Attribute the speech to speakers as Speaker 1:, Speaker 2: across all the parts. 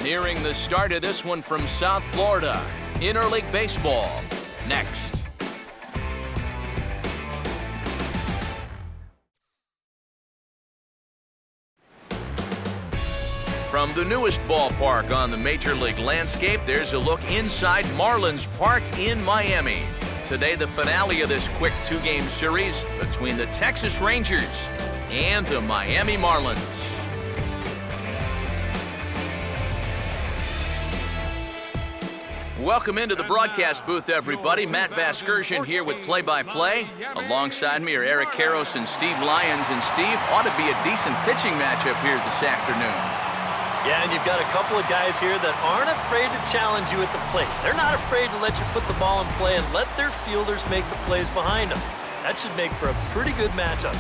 Speaker 1: Nearing the start of this one from South Florida. Interleague Baseball. Next. From the newest ballpark on the Major League landscape, there's a look inside Marlins Park in Miami. Today, the finale of this quick two-game series between the Texas Rangers and the Miami Marlins. Welcome into the broadcast booth, everybody. Matt Vasgersian here with play-by-play. Alongside me are Eric Karros and Steve Lyons. And Steve, ought to be a decent pitching matchup here this afternoon.
Speaker 2: Yeah, and you've got a couple of guys here that aren't afraid to challenge you at the plate. They're not afraid to let you put the ball in play and let their fielders make the plays behind them. That should make for a pretty good matchup.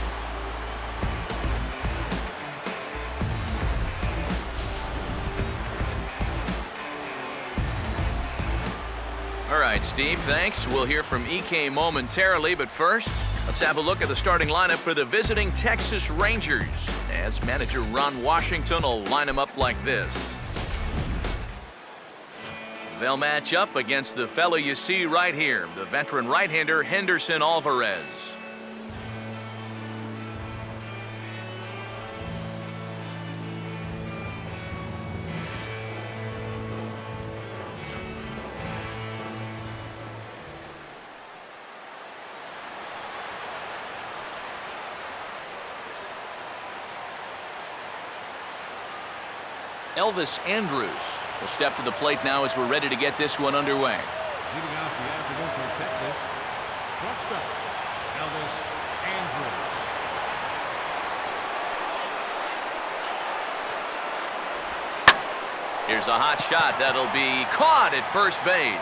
Speaker 1: All right, Steve, thanks. We'll hear from EK momentarily, but first, let's have a look at the starting lineup for the visiting Texas Rangers, as manager Ron Washington will line them up like this. They'll match up against the fellow you see right here, the veteran right-hander Henderson Alvarez. Elvis Andrus will step to the plate now as we're ready to get this one underway.
Speaker 3: Leading off the afternoon for Texas, shortstop, Elvis Andrus.
Speaker 1: Here's a hot shot that'll be caught at first base.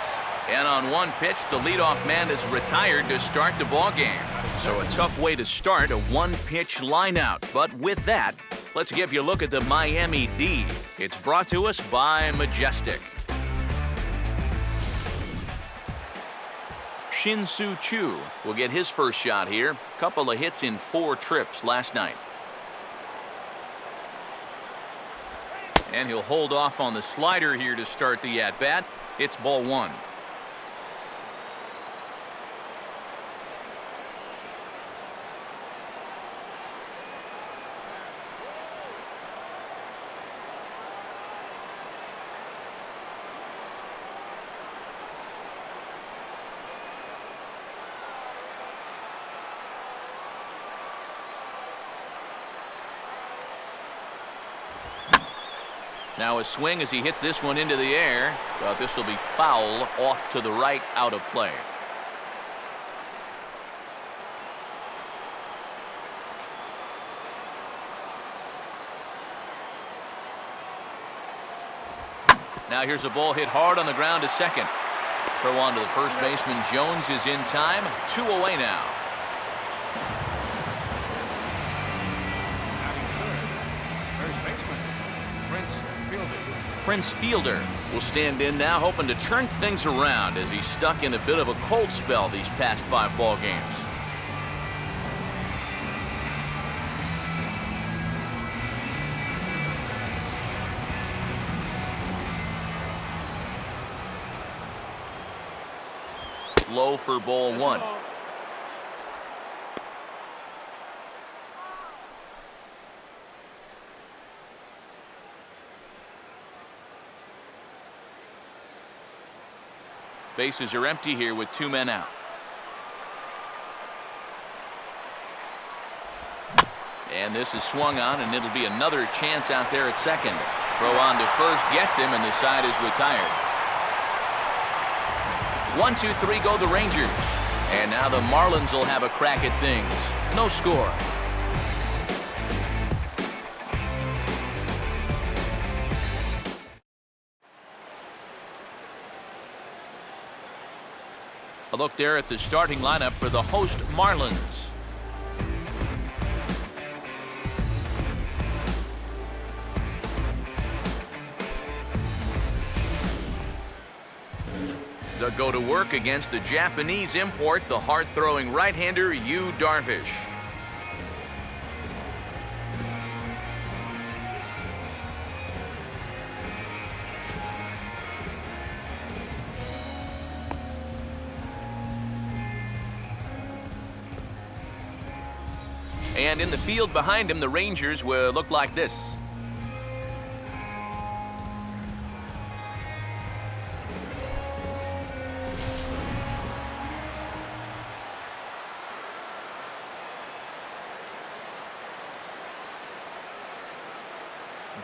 Speaker 1: And on one pitch, the leadoff man is retired to start the ball game. So a tough way to start a one-pitch lineout. But with that, let's give you a look at the Miami D. It's brought to us by Majestic. Shin-Soo Choo will get his first shot here. Couple of hits in 4 trips last night. And he'll hold off on the slider here to start the at-bat. It's ball 1. Now a swing as he hits this one into the air, but this will be foul off to the right, out of play. Now here's a ball hit hard on the ground to second. Throw on to the first baseman. Jones is in time. 2 away now. Prince Fielder will stand in now, hoping to turn things around as he's stuck in a bit of a cold spell these past 5 ball games. Low for ball 1. Bases are empty here with 2 men out. And this is swung on, and it'll be another chance out there at second. Throw on to first, gets him, and the side is retired. 1, 2, 3 go the Rangers. And now the Marlins will have a crack at things. No score. A look there at the starting lineup for the host Marlins. They'll go to work against the Japanese import, the hard-throwing right-hander Yu Darvish. And in the field behind him, the Rangers will look like this.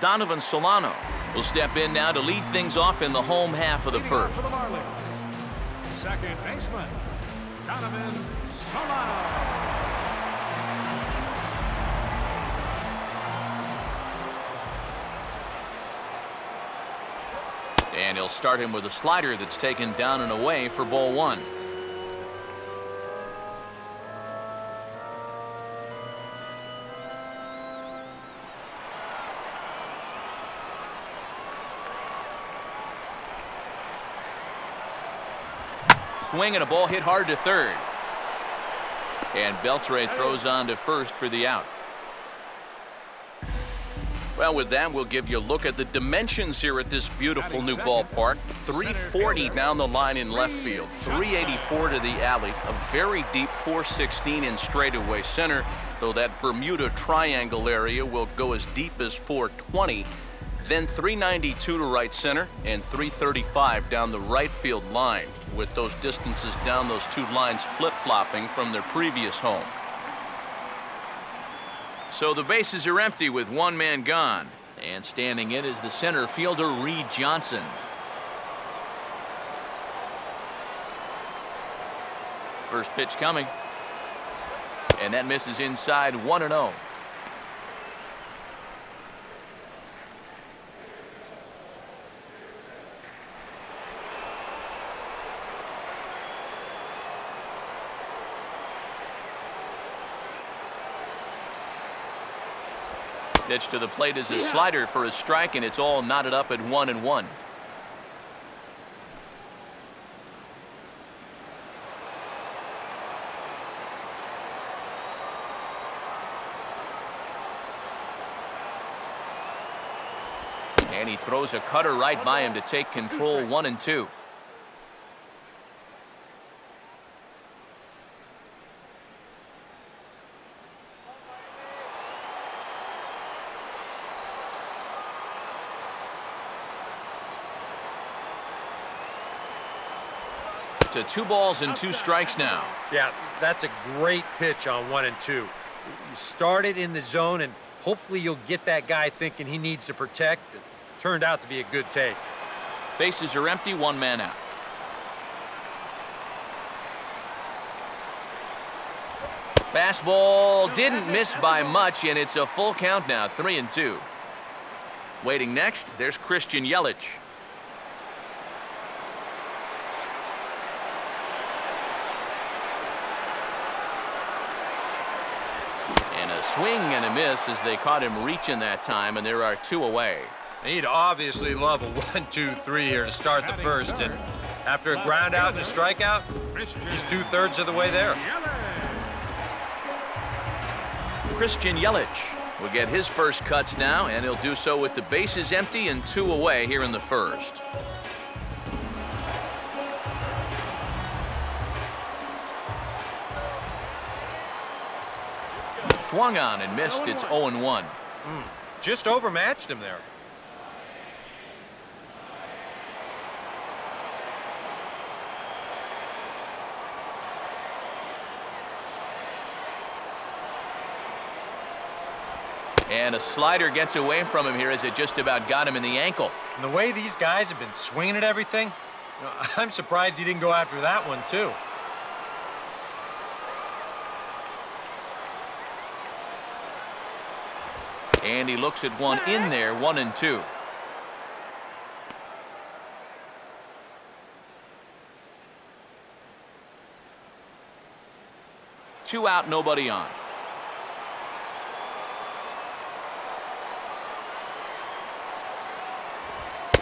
Speaker 1: Donovan Solano will step in now to lead things off in the home half of the first.
Speaker 3: For the Marlins, second baseman, Donovan Solano.
Speaker 1: And he'll start him with a slider that's taken down and away for ball one. Swing and a ball hit hard to third. And Beltre throws on to first for the out. Well, with that, we'll give you a look at the dimensions here at this beautiful new ballpark. 340 down the line in left field, 384 to the alley, a very deep 416 in straightaway center, though that Bermuda Triangle area will go as deep as 420. Then 392 to right center and 335 down the right field line, with those distances down those two lines flip-flopping from their previous home. So the bases are empty with one man gone. And standing in is the center fielder, Reed Johnson. First pitch coming. And that misses inside, 1-0. Pitch to the plate is a slider for a strike, and it's all knotted up at 1-1. And he throws a cutter right by him to take control, 1-2. To 2 balls and 2 strikes now.
Speaker 4: Yeah, that's a great pitch on 1-2. You start it in the zone, and hopefully you'll get that guy thinking he needs to protect. It turned out to be a good take.
Speaker 1: Bases are empty, 1 man out. Fastball didn't miss by much, and it's a full count now, 3-2. Waiting next, there's Christian Yelich. Swing and a miss as they caught him reaching that time, and there are 2 away.
Speaker 4: He'd obviously love a 1-2-3 here to start the first, and after a ground out and a strikeout, he's 2/3 of the way there.
Speaker 1: Christian Yelich will get his first cuts now, and he'll do so with the bases empty and 2 away here in the first. Swung on and missed. It's 0-1.
Speaker 4: Just overmatched him there.
Speaker 1: And a slider gets away from him here as it just about got him in the ankle.
Speaker 4: And the way these guys have been swinging at everything, I'm surprised he didn't go after that one, too.
Speaker 1: And he looks at one in there, 1-2. Two out, nobody on.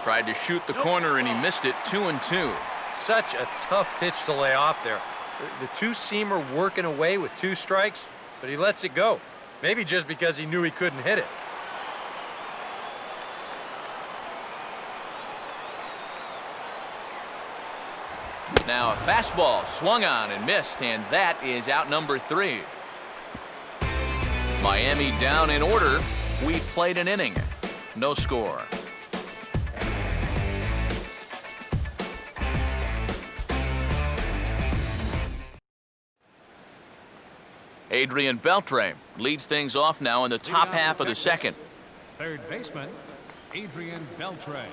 Speaker 1: Tried to shoot the corner and he missed it, 2-2.
Speaker 4: Such a tough pitch to lay off there. The two-seamer working away with 2 strikes, but he lets it go. Maybe just because he knew he couldn't hit it.
Speaker 1: Now a fastball swung on and missed, and that is out number 3. Miami down in order. We played an inning. No score. Adrian Beltre leads things off now in the top half of the second.
Speaker 3: Third baseman, Adrian Beltre.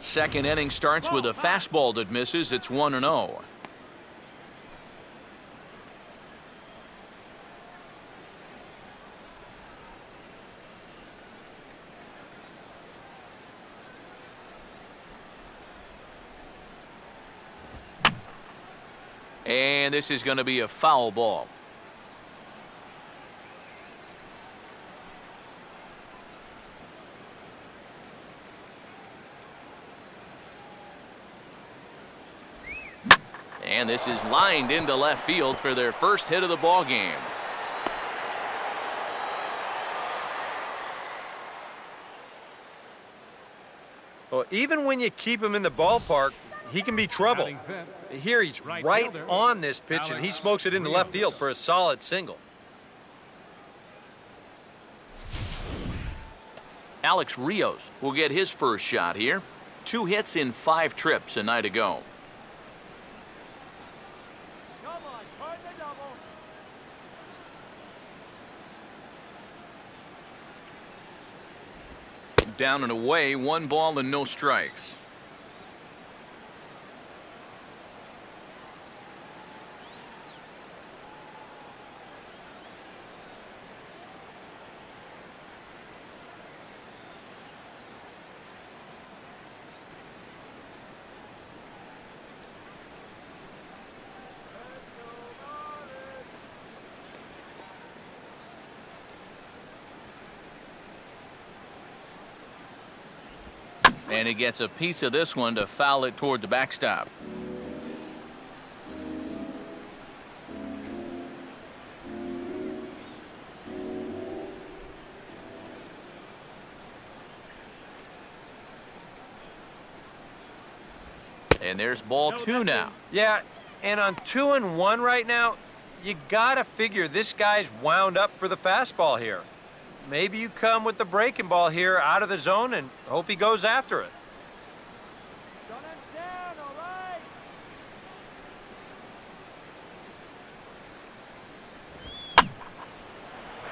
Speaker 1: Second inning starts with a fastball that misses. It's 1-0. And this is going to be a foul ball. And this is lined into left field for their first hit of the ball game.
Speaker 4: Well, even when you keep him in the ballpark, he can be trouble. Here he's right on this pitch, and he smokes it into left field for a solid single.
Speaker 1: Alex Rios will get his first shot here. 2 hits in 5 trips a night ago. Down and away, 1 ball and no strikes. And he gets a piece of this one to foul it toward the backstop. And there's ball 2 now.
Speaker 4: Yeah, and on 2-1 right now, you gotta figure this guy's wound up for the fastball here. Maybe you come with the breaking ball here out of the zone and hope he goes after it.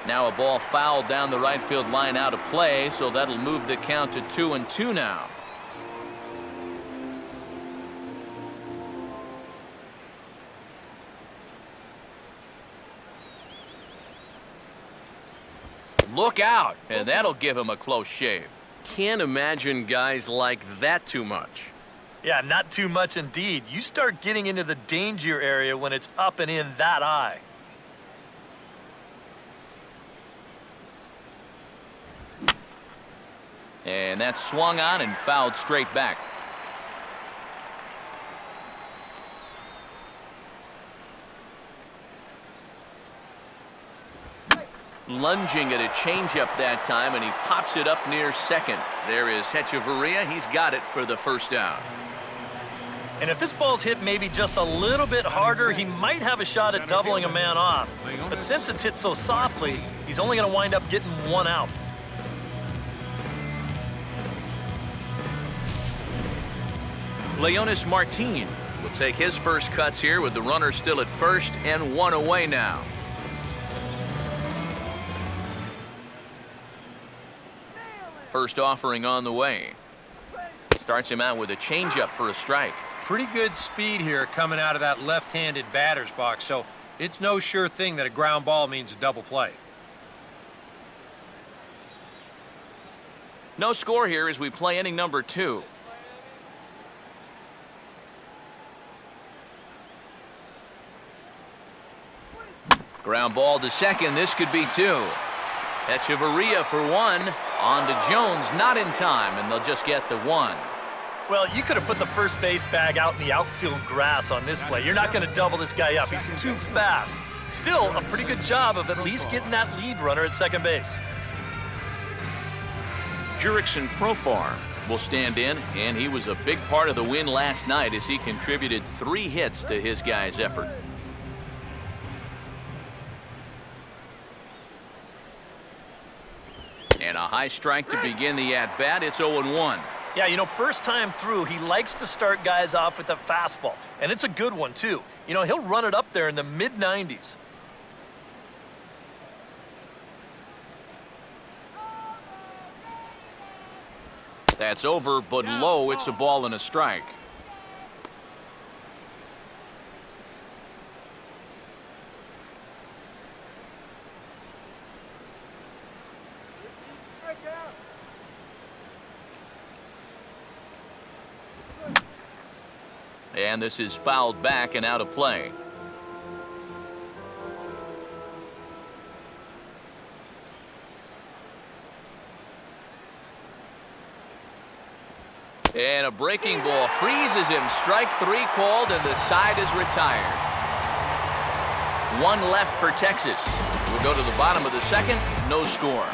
Speaker 1: Now a ball fouled down the right field line out of play, so that'll move the count to 2-2 now. Look out, and that'll give him a close shave. Can't imagine guys like that too much.
Speaker 2: Yeah, not too much indeed. You start getting into the danger area when it's up and in that high.
Speaker 1: And that's swung on and fouled straight back. Lunging at a changeup that time, and he pops it up near second. There is Hechavarria. He's got it for the first down.
Speaker 2: And if this ball's hit maybe just a little bit harder, he might have a shot at doubling a man off. But since it's hit so softly, he's only going to wind up getting 1 out.
Speaker 1: Leonis Martin will take his first cuts here with the runner still at first and 1 away now. First offering on the way. Starts him out with a changeup for a strike.
Speaker 4: Pretty good speed here coming out of that left-handed batter's box, so it's no sure thing that a ground ball means a double play.
Speaker 1: No score here as we play inning number 2. Ground ball to second. This could be 2. Hechavarria for 1. On to Jones, not in time, and they'll just get the 1.
Speaker 2: Well, you could have put the first base bag out in the outfield grass on this play. You're not going to double this guy up. He's too fast. Still, a pretty good job of at least getting that lead runner at second base.
Speaker 1: Jurickson Profar will stand in, and he was a big part of the win last night as he contributed 3 hits to his guys' effort. And a high strike to begin the at-bat. It's 0-1.
Speaker 2: Yeah, you know, first time through, he likes to start guys off with a fastball, and it's a good one, too. You know, he'll run it up there in the mid-90s.
Speaker 1: That's over, but low. It's a ball and a strike. And this is fouled back and out of play. And a breaking ball freezes him. Strike 3 called, and the side is retired. 1 left for Texas. We'll go to the bottom of the second. No score.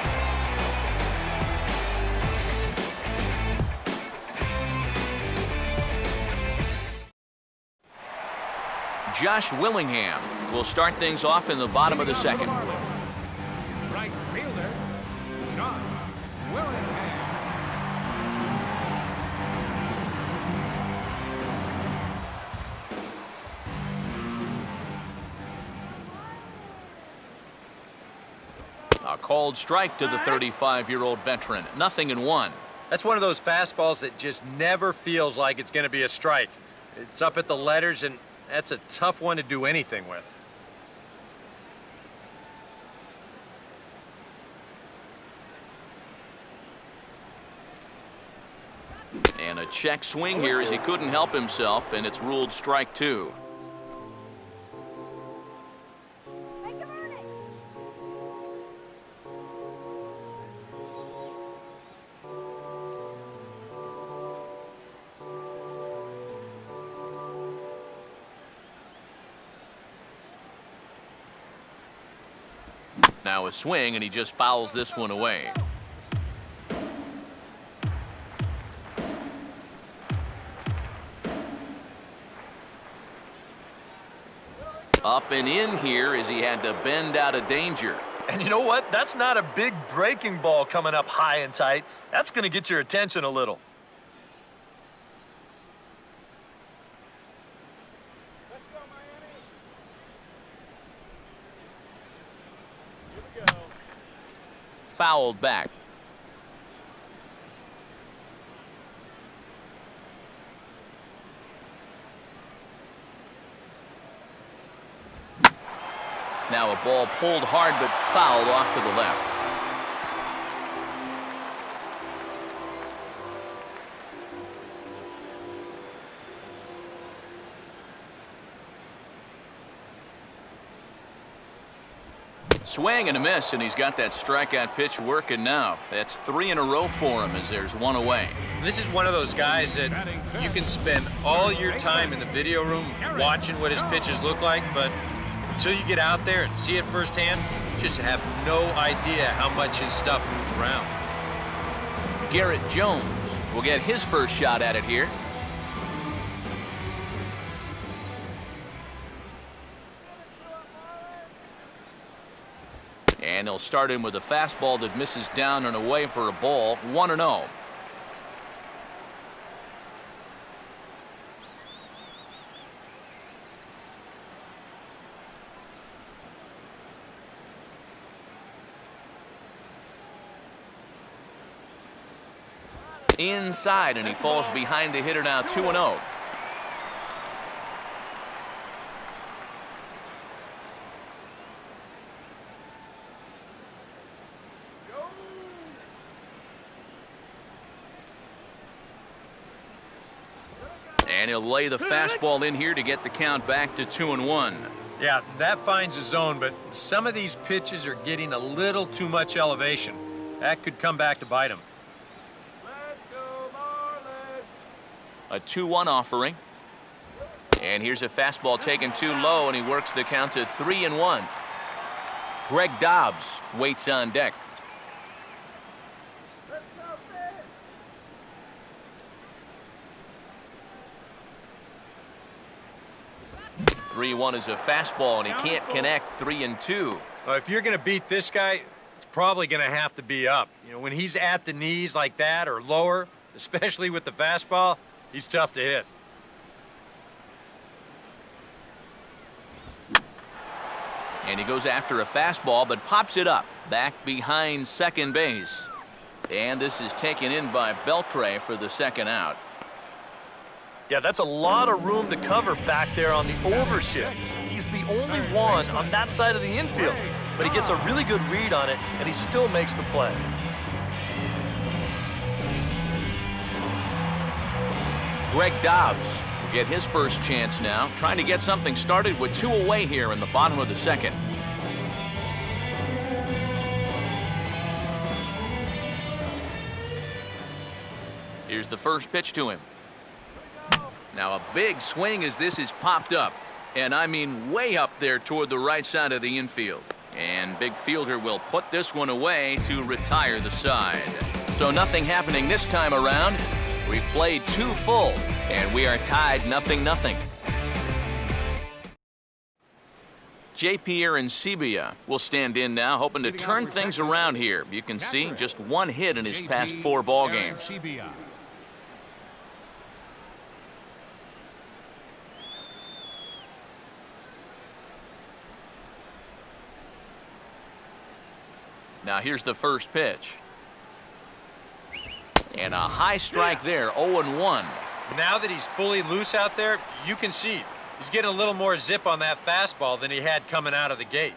Speaker 1: Josh Willingham will start things off in the bottom of the second.
Speaker 3: Right fielder, Josh Willingham.
Speaker 1: A called strike to the 35-year-old veteran. 0-1.
Speaker 4: That's one of those fastballs that just never feels like it's going to be a strike. It's up at the letters, and that's a tough one to do anything with.
Speaker 1: And a check swing here as he couldn't help himself, and it's ruled strike 2. Now a swing, and he just fouls this one away. Up and in here as he had to bend out of danger.
Speaker 2: And you know what? That's not a big breaking ball coming up high and tight. That's going to get your attention a little.
Speaker 1: Fouled back. Now a ball pulled hard but fouled off to the left. Swing and a miss, and he's got that strikeout pitch working now. That's 3 in a row for him as there's 1 away.
Speaker 4: This is one of those guys that you can spend all your time in the video room watching what his pitches look like, but until you get out there and see it firsthand, you just have no idea how much his stuff moves around.
Speaker 1: Garrett Jones will get his first shot at it here. And he'll start him with a fastball that misses down and away for a ball. 1-0. Inside, and he falls behind the hitter now. 2-0. And he'll lay the fastball in here to get the count back to 2-1.
Speaker 4: Yeah, that finds a zone, but some of these pitches are getting a little too much elevation. That could come back to bite him.
Speaker 1: A 2-1 offering. And here's a fastball taken too low, and he works the count to 3-1. Greg Dobbs waits on deck. 3-1 is a fastball, and he can't connect. 3-2.
Speaker 4: Well, if you're going to beat this guy, it's probably going to have to be up. You know, when he's at the knees like that or lower, especially with the fastball, he's tough to hit.
Speaker 1: And he goes after a fastball, but pops it up back behind second base. And this is taken in by Beltre for the second out.
Speaker 2: Yeah, that's a lot of room to cover back there on the overshift. He's the only one on that side of the infield, but he gets a really good read on it, and he still makes the play.
Speaker 1: Greg Dobbs will get his first chance now, trying to get something started with 2 away here in the bottom of the second. Here's the first pitch to him. Now a big swing as this is popped up, and I mean way up there toward the right side of the infield. And big fielder will put this one away to retire the side. So nothing happening this time around. We've played 2 full, and we are tied 0-0. J.P. Arancibia will stand in now, hoping to turn things around here. You can see just 1 hit in his past 4 ball games. Now here's the first pitch. And a high strike there, 0-1.
Speaker 4: Now that he's fully loose out there, you can see he's getting a little more zip on that fastball than he had coming out of the gate.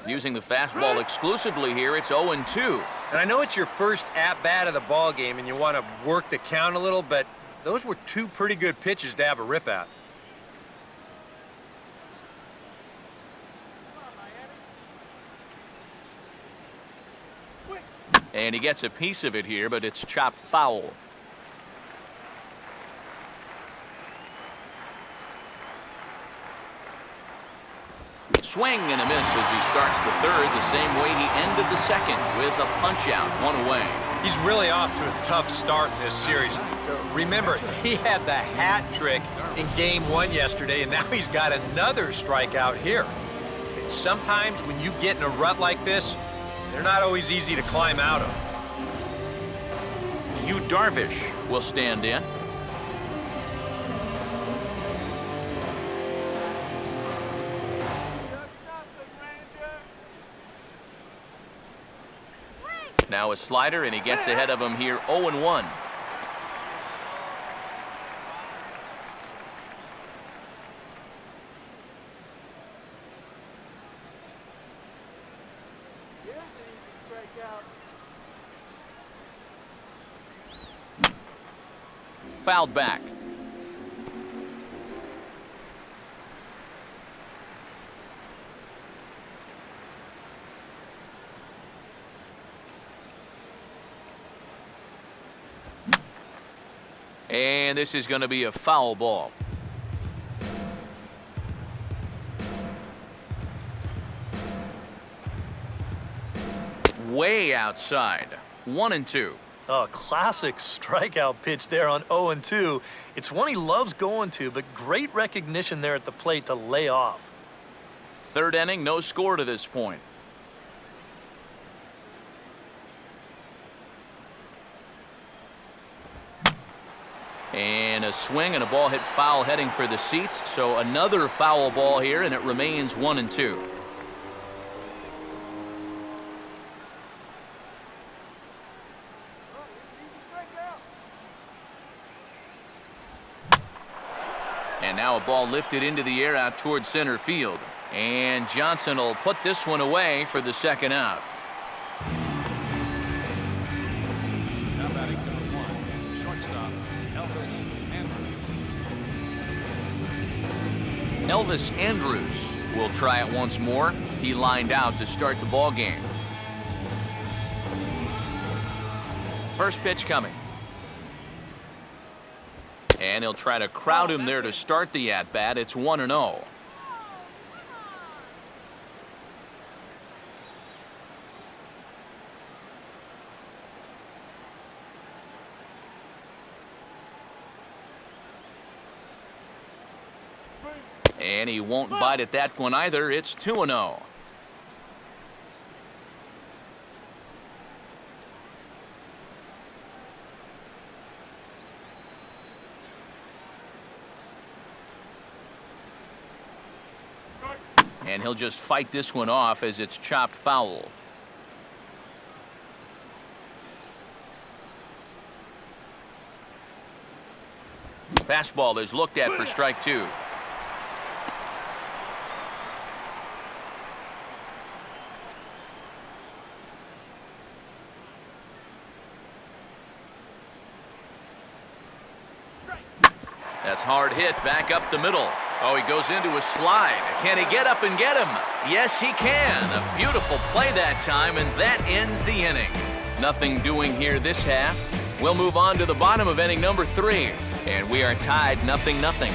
Speaker 1: Using the fastball exclusively here, it's 0-2.
Speaker 4: And I know it's your first at-bat of the ball game and you want to work the count a little, but those were 2 pretty good pitches to have a rip at.
Speaker 1: And he gets a piece of it here, but it's chopped foul. Swing and a miss as he starts the third, the same way he ended the second with a punch-out, 1 away.
Speaker 4: He's really off to a tough start in this series. Remember, he had the hat trick in Game 1 yesterday, and now he's got another strikeout here. And sometimes when you get in a rut like this, they're not always easy to climb out of.
Speaker 1: Yu Darvish will stand in. Now a slider, and he gets ahead of him here, 0-1. Fouled back. And this is going to be a foul ball. Way outside. 1-2.
Speaker 2: Oh, classic strikeout pitch there on 0-2. It's one he loves going to, but great recognition there at the plate to lay off.
Speaker 1: Third inning, no score to this point. And a swing and a ball hit foul heading for the seats. So another foul ball here, and it remains 1-2. And now a ball lifted into the air out towards center field. And Johnson will put this one away for the second out.
Speaker 3: Now batting number 1, shortstop, Elvis Andrews.
Speaker 1: Elvis Andrews will try it once more. He lined out to start the ball game. First pitch coming. And he'll try to crowd him there to start the at-bat. It's 1-0. And he won't bite at that one either. It's 2-0. And he'll just fight this one off as it's chopped foul. Fastball is looked at for strike 2. That's hard hit back up the middle. Oh, he goes into a slide. Can he get up and get him? Yes, he can. A beautiful play that time, and that ends the inning. Nothing doing here this half. We'll move on to the bottom of inning number 3, and we are tied 0-0.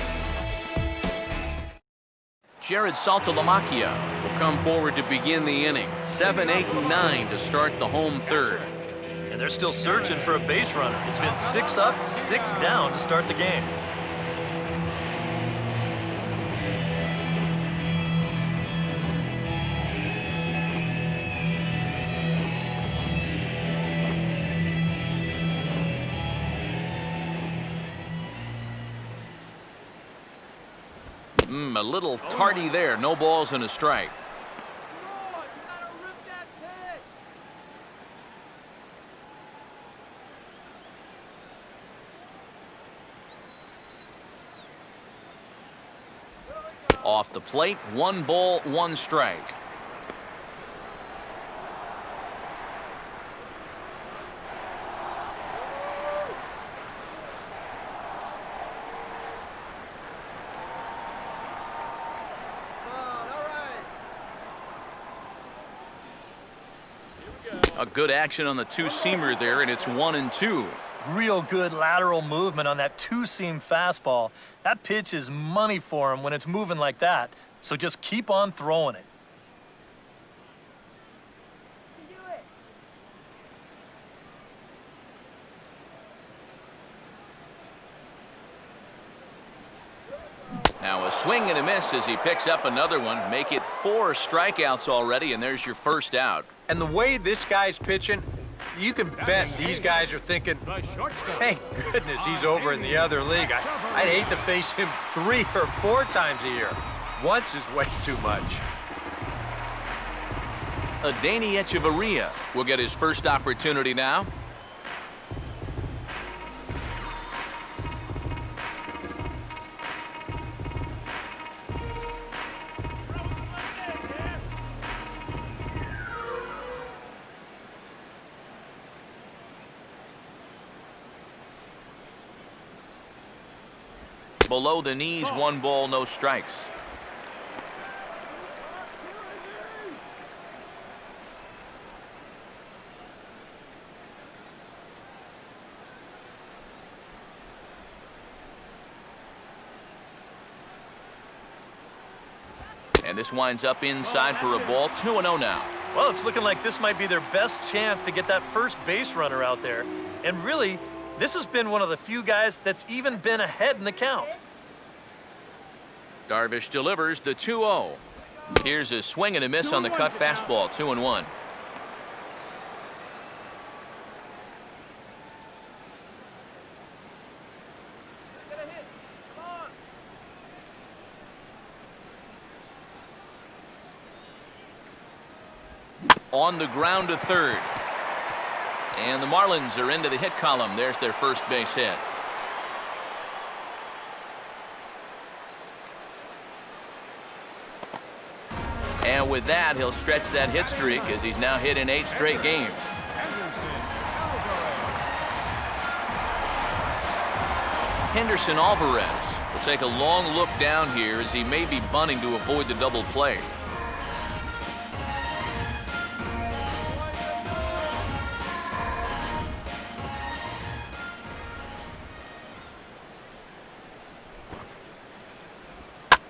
Speaker 1: Jared Saltalamacchia will come forward to begin the inning. 7, 8, and 9 to start the home third.
Speaker 2: And they're still searching for a base runner. It's been 6 up, 6 down to start the game.
Speaker 1: A little tardy there. No balls and a strike. Off the plate, 1 ball, 1 strike. A good action on the two-seamer there, and it's 1-2.
Speaker 2: Real good lateral movement on that two-seam fastball. That pitch is money for him when it's moving like that, so just keep on throwing it.
Speaker 1: Now a swing and a miss as he picks up another one. Make it 4 strikeouts already, and there's your first out.
Speaker 4: And the way this guy's pitching, you can bet these guys are thinking, thank goodness he's over in the other league. I'd hate to face him 3 or 4 times a year. Once is way too much.
Speaker 1: Adeiny Echeverria will get his first opportunity now. Below the knees, 1 ball, no strikes. And this winds up inside for a ball. 2-0 now.
Speaker 2: Well, it's looking like this might be their best chance to get that first base runner out there. And really, this has been one of the few guys that's even been ahead in the count.
Speaker 1: Darvish delivers the 2-0. Here's a swing and a miss on the cut fastball. 2-1. On the ground to third. And the Marlins are into the hit column. There's their first base hit. And with that, he'll stretch that hit streak as he's now hit in 8 straight games. Henderson Alvarez will take a long look down here as he may be bunting to avoid the double play.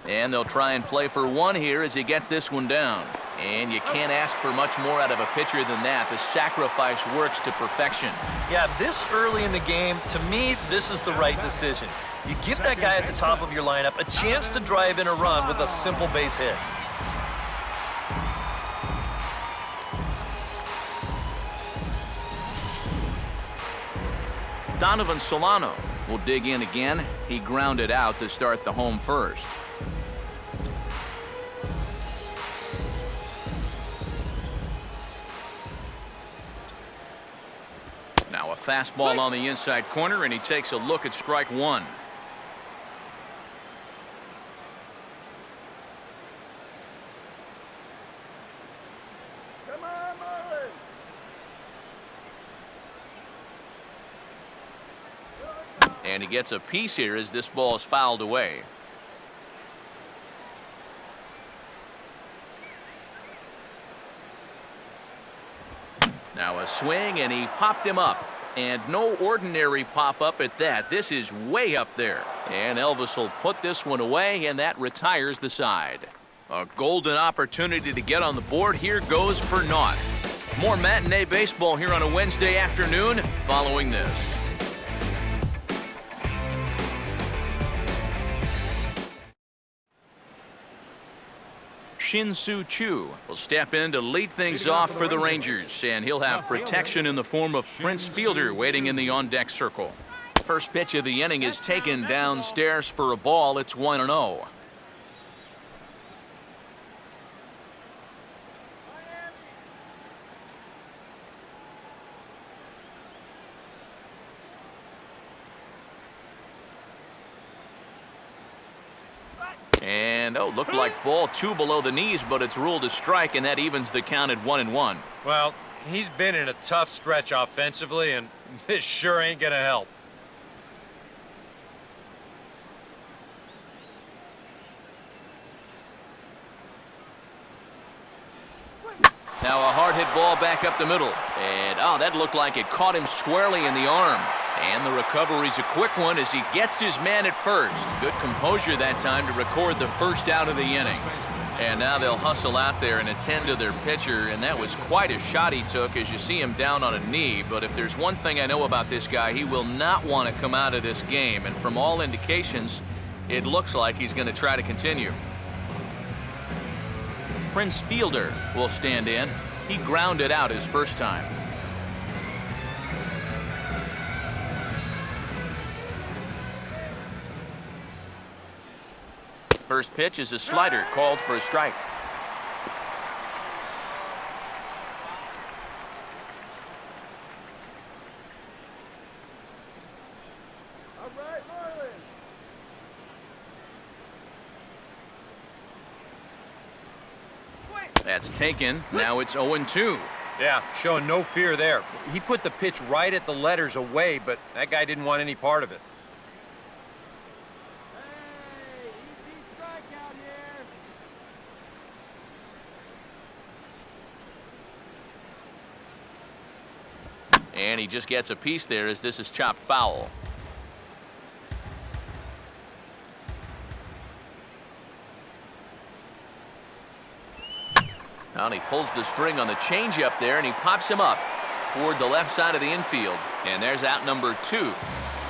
Speaker 1: And they'll try and play for 1 here as he gets this one down. And you can't ask for much more out of a pitcher than that. The sacrifice works to perfection.
Speaker 2: Yeah, this early in the game, to me, this is the right decision. You give that guy at the top of your lineup a chance to drive in a run with a simple base hit.
Speaker 1: Donovan Solano will dig in again. He grounded out to start the home first. Now a fastball on the inside corner, and he takes a look at strike one.
Speaker 5: Come on, Marlins!
Speaker 1: And he gets a piece here as this ball is fouled away. Now a swing, and he popped him up. And no ordinary pop-up at that. This is way up there. And Elvis will put this one away, and that retires the side. A golden opportunity to get on the board here goes for naught. More matinee baseball here on a Wednesday afternoon following this. Shin-Soo Choo will step in to lead things off for the Rangers, and he'll have protection in the form of Prince Fielder waiting in the on-deck circle. First pitch of the inning is taken downstairs for a ball. It's 1-0. And, looked like ball 2 below the knees, but it's ruled a strike, and that evens the count at 1-1.
Speaker 4: Well, he's been in a tough stretch offensively, and this sure ain't gonna help.
Speaker 1: Now a hard hit ball back up the middle. And, that looked like it caught him squarely in the arm. And the recovery's a quick one as he gets his man at first. Good composure that time to record the first out of the inning. And now they'll hustle out there and attend to their pitcher, and that was quite a shot he took as you see him down on a knee. But if there's one thing I know about this guy, he will not want to come out of this game. And from all indications, it looks like he's going to try to continue. Prince Fielder will stand in. He grounded out his first time. First pitch is a slider called for a strike.
Speaker 5: All right, Marlins!
Speaker 1: That's taken. Now it's 0-2.
Speaker 4: Yeah, showing no fear there. He put the pitch right at the letters away, but that guy didn't want any part of it.
Speaker 5: Hey, easy strikeout here.
Speaker 1: And he just gets a piece there as this is chopped foul. Now he pulls the string on the changeup there, and he pops him up toward the left side of the infield. And there's out number 2.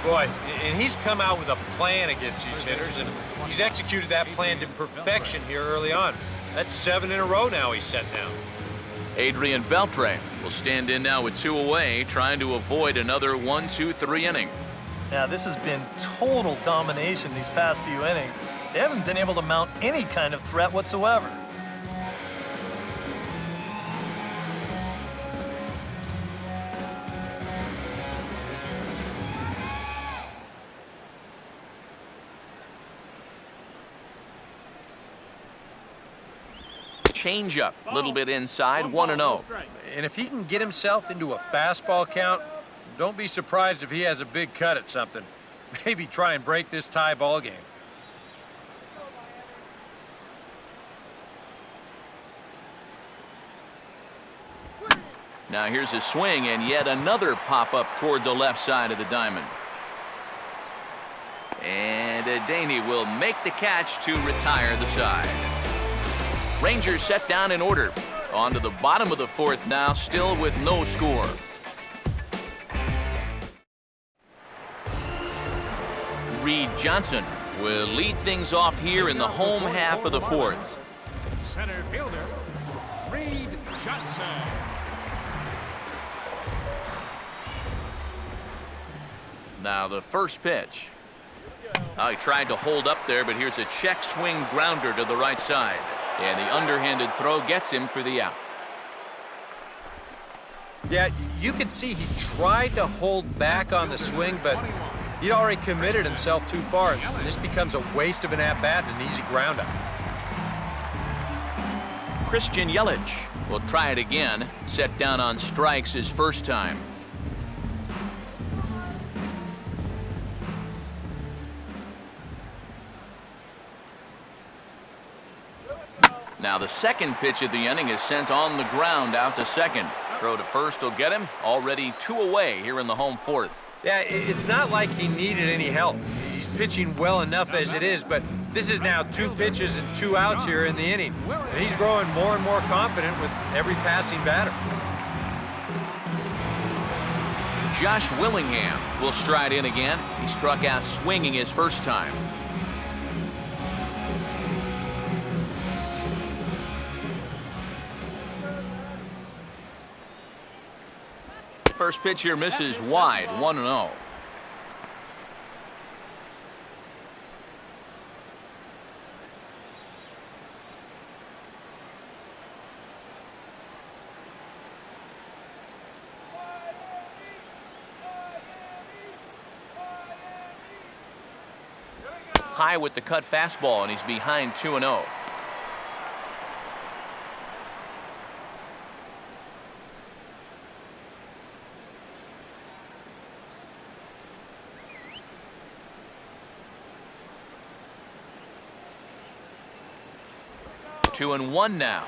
Speaker 4: Boy, and he's come out with a plan against these hitters, and he's executed that plan to perfection here early on. That's 7 in a row now he's set down.
Speaker 1: Adrian Beltre will stand in now with 2 away, trying to avoid another 1-2-3 inning.
Speaker 2: Now, this has been total domination these past few innings. They haven't been able to mount any kind of threat whatsoever.
Speaker 1: Changeup, a little bit inside, 1-0.
Speaker 4: And if he can get himself into a fastball count, don't be surprised if he has a big cut at something. Maybe try and break this tie ball game.
Speaker 1: Now here's a swing, and yet another pop-up toward the left side of the diamond. And Daney will make the catch to retire the side. Rangers set down in order. On to the bottom of the fourth now, still with no score. Reed Johnson will lead things off here in the home half of the fourth.
Speaker 3: Center fielder, Reed Johnson.
Speaker 1: Now the first pitch. He tried to hold up there, but here's a check swing grounder to the right side. And the underhanded throw gets him for the out.
Speaker 4: Yeah, you could see he tried to hold back on the swing, but he'd already committed himself too far. And this becomes a waste of an at-bat and an easy ground out.
Speaker 1: Christian Yelich will try it again. Set down on strikes his first time. Now the second pitch of the inning is sent on the ground out to second. Throw to first will get him. Already 2 away here in the home fourth.
Speaker 4: Yeah, it's not like he needed any help. He's pitching well enough as it is, but this is now 2 pitches and 2 outs here in the inning. And he's growing more and more confident with every passing batter.
Speaker 1: Josh Willingham will stride in again. He struck out swinging his first time. First pitch here misses wide, 1-0. High with the cut fastball, and he's behind 2-0. Two and one now.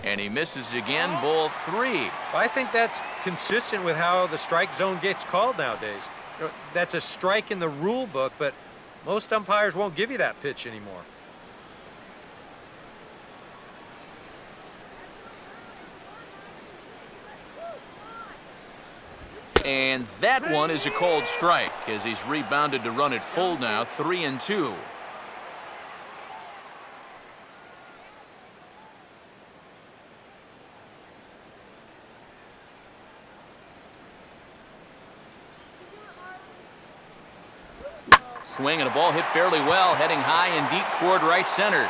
Speaker 1: And he misses again, ball 3.
Speaker 4: I think that's consistent with how the strike zone gets called nowadays. You know, that's a strike in the rule book, but most umpires won't give you that pitch anymore.
Speaker 1: And that one is a called strike as he's rebounded to run it full now, 3-2. Swing and a ball hit fairly well, heading high and deep toward right center.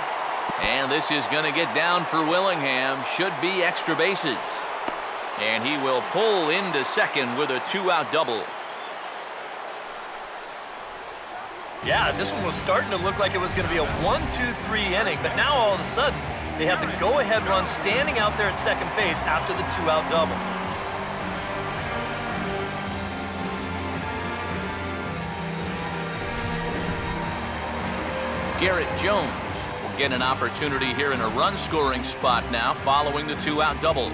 Speaker 1: And this is going to get down for Willingham. Should be extra bases. And he will pull into second with a 2-out double.
Speaker 2: Yeah, this one was starting to look like it was going to be a 1-2-3 inning, but now all of a sudden they have the go-ahead run standing out there at second base after the 2-out double.
Speaker 1: Garrett Jones will get an opportunity here in a run-scoring spot now following the 2-out double.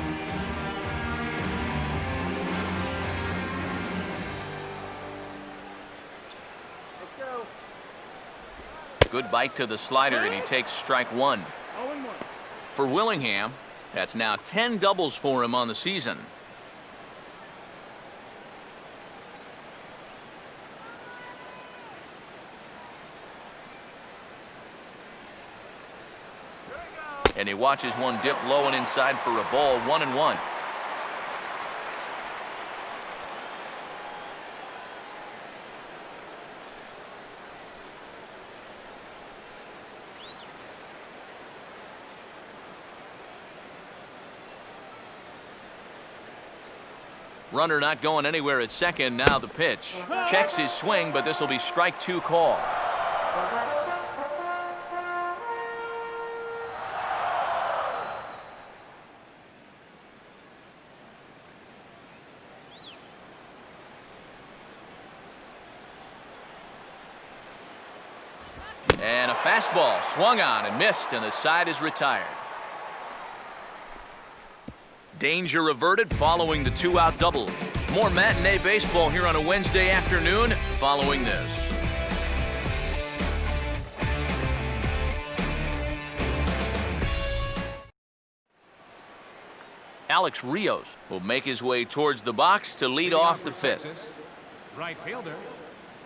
Speaker 1: Good bite to the slider, and he takes strike 1. For Willingham, that's now 10 doubles for him on the season. And he watches one dip low and inside for a ball, 1-1. Runner not going anywhere at second. Now the pitch. Checks his swing, but this will be strike 2 call. And a fastball swung on and missed, and the side is retired. Danger averted following the 2-out double. More matinee baseball here on a Wednesday afternoon following this. Alex Rios will make his way towards the box to lead off the fifth.
Speaker 3: Right fielder,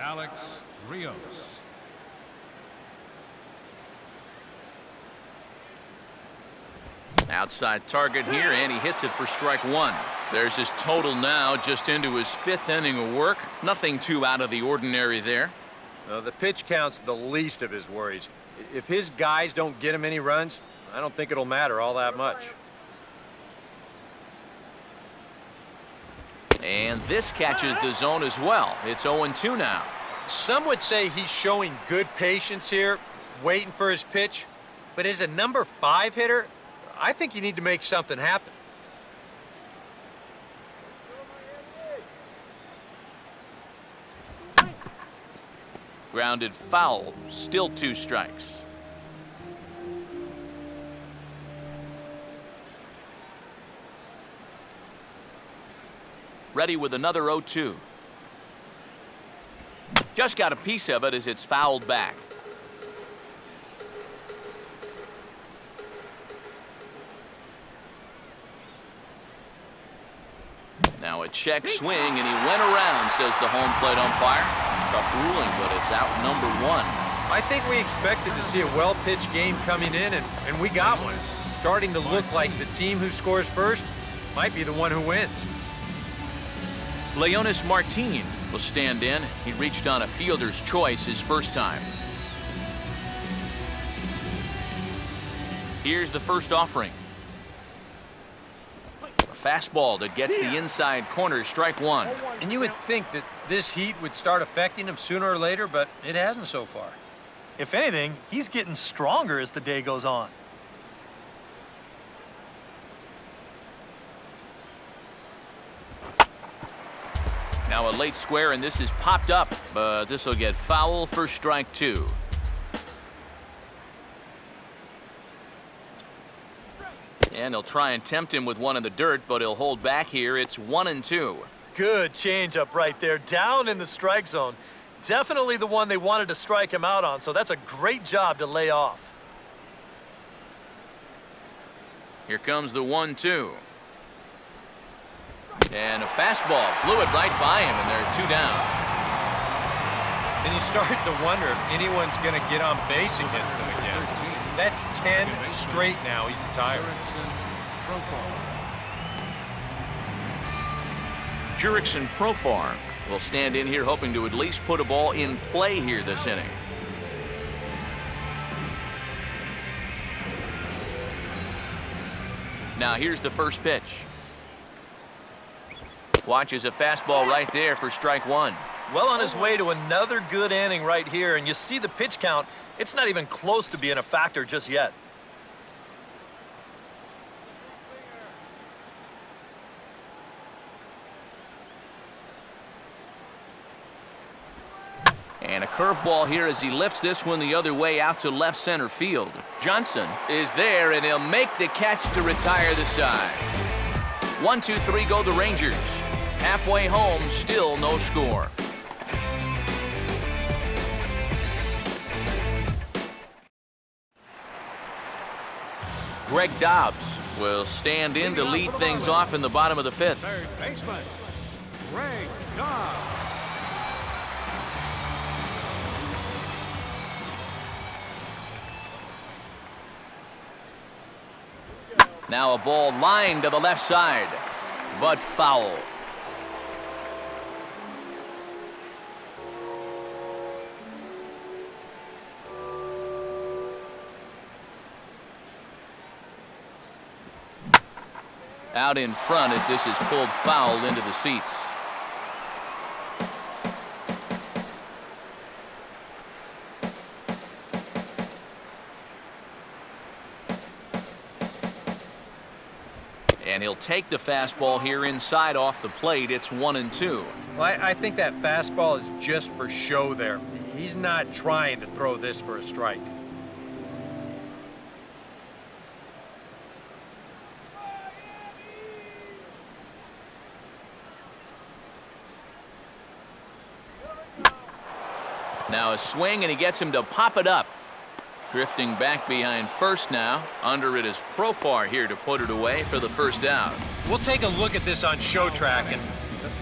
Speaker 3: Alex Rios.
Speaker 1: Outside target here, and he hits it for strike one. There's his total now, just into his 5th inning of work. Nothing too out of the ordinary there.
Speaker 4: The pitch count's the least of his worries. If his guys don't get him any runs, I don't think it'll matter all that much.
Speaker 1: And this catches the zone as well. It's 0-2 now.
Speaker 4: Some would say he's showing good patience here, waiting for his pitch. But as a number 5 hitter, I think you need to make something happen.
Speaker 1: Grounded foul, still 2 strikes. Ready with another 0-2. Just got a piece of it as it's fouled back. Now a check swing, and he went around, says the home plate umpire. Tough ruling, but it's out number 1.
Speaker 4: I think we expected to see a well-pitched game coming in, and we got one. Starting to look like the team who scores first might be the one who wins.
Speaker 1: Leonis Martin will stand in. He reached on a fielder's choice his first time. Here's the first offering. A fastball that gets the inside corner, strike one.
Speaker 4: And you would think that this heat would start affecting him sooner or later, but it hasn't so far.
Speaker 2: If anything, he's getting stronger as the day goes on.
Speaker 1: Now a late square, and this is popped up, but this will get foul for strike 2. And he'll try and tempt him with one in the dirt, but he'll hold back here. It's 1-2.
Speaker 2: Good changeup right there, down in the strike zone. Definitely the one they wanted to strike him out on, so that's a great job to lay off.
Speaker 1: Here comes the 1-2. And a fastball blew it right by him, and there are 2 down.
Speaker 4: And you start to wonder if anyone's going to get on base against him again. That's 10 straight now. He's retired.
Speaker 1: Jurickson Profar will stand in here hoping to at least put a ball in play here this inning. Now here's the first pitch. Watches a fastball right there for strike 1.
Speaker 2: Well on his way to another good inning right here, and you see the pitch count. It's not even close to being a factor just yet.
Speaker 1: And a curveball here as he lifts this one the other way out to left center field. Johnson is there, and he'll make the catch to retire the side. 1-2-3 go the Rangers. Halfway home, still no score. Greg Dobbs will stand in to lead things off in the bottom of the 5th.
Speaker 3: Third baseman, Greg Dobbs.
Speaker 1: Now a ball lined to the left side, but foul. Out in front as this is pulled foul into the seats. And he'll take the fastball here inside off the plate. It's 1-2.
Speaker 4: Well, I think that fastball is just for show there. He's not trying to throw this for a strike.
Speaker 1: Now a swing, and he gets him to pop it up. Drifting back behind first now. Under it is Profar here to put it away for the first out.
Speaker 4: We'll take a look at this on show track, and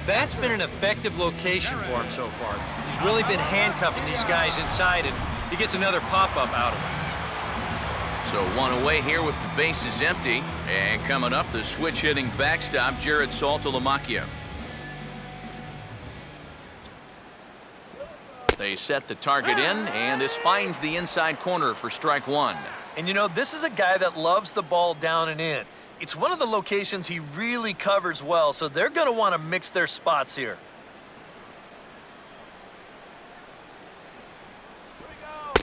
Speaker 4: that's been an effective location for him so far. He's really been handcuffing these guys inside, and he gets another pop-up out of it.
Speaker 1: So one away here with the bases empty. And coming up, the switch-hitting backstop, Jared Saltalamacchia. They set the target in, and this finds the inside corner for strike one.
Speaker 2: And you know, this is a guy that loves the ball down and in. It's one of the locations he really covers well, so they're going to want to mix their spots here.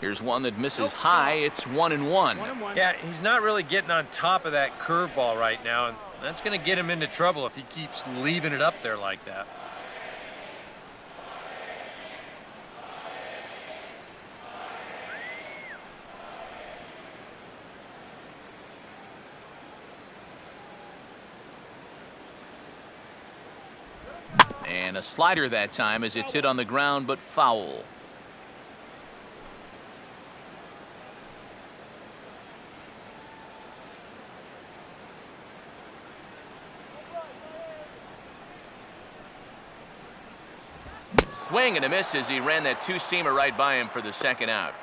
Speaker 1: Here's one that misses high. It's 1-1.
Speaker 4: Yeah, he's not really getting on top of that curveball right now, and that's going to get him into trouble if he keeps leaving it up there like that.
Speaker 1: And a slider that time as it's hit on the ground, but foul. Swing and a miss as he ran that two-seamer right by him for the second out.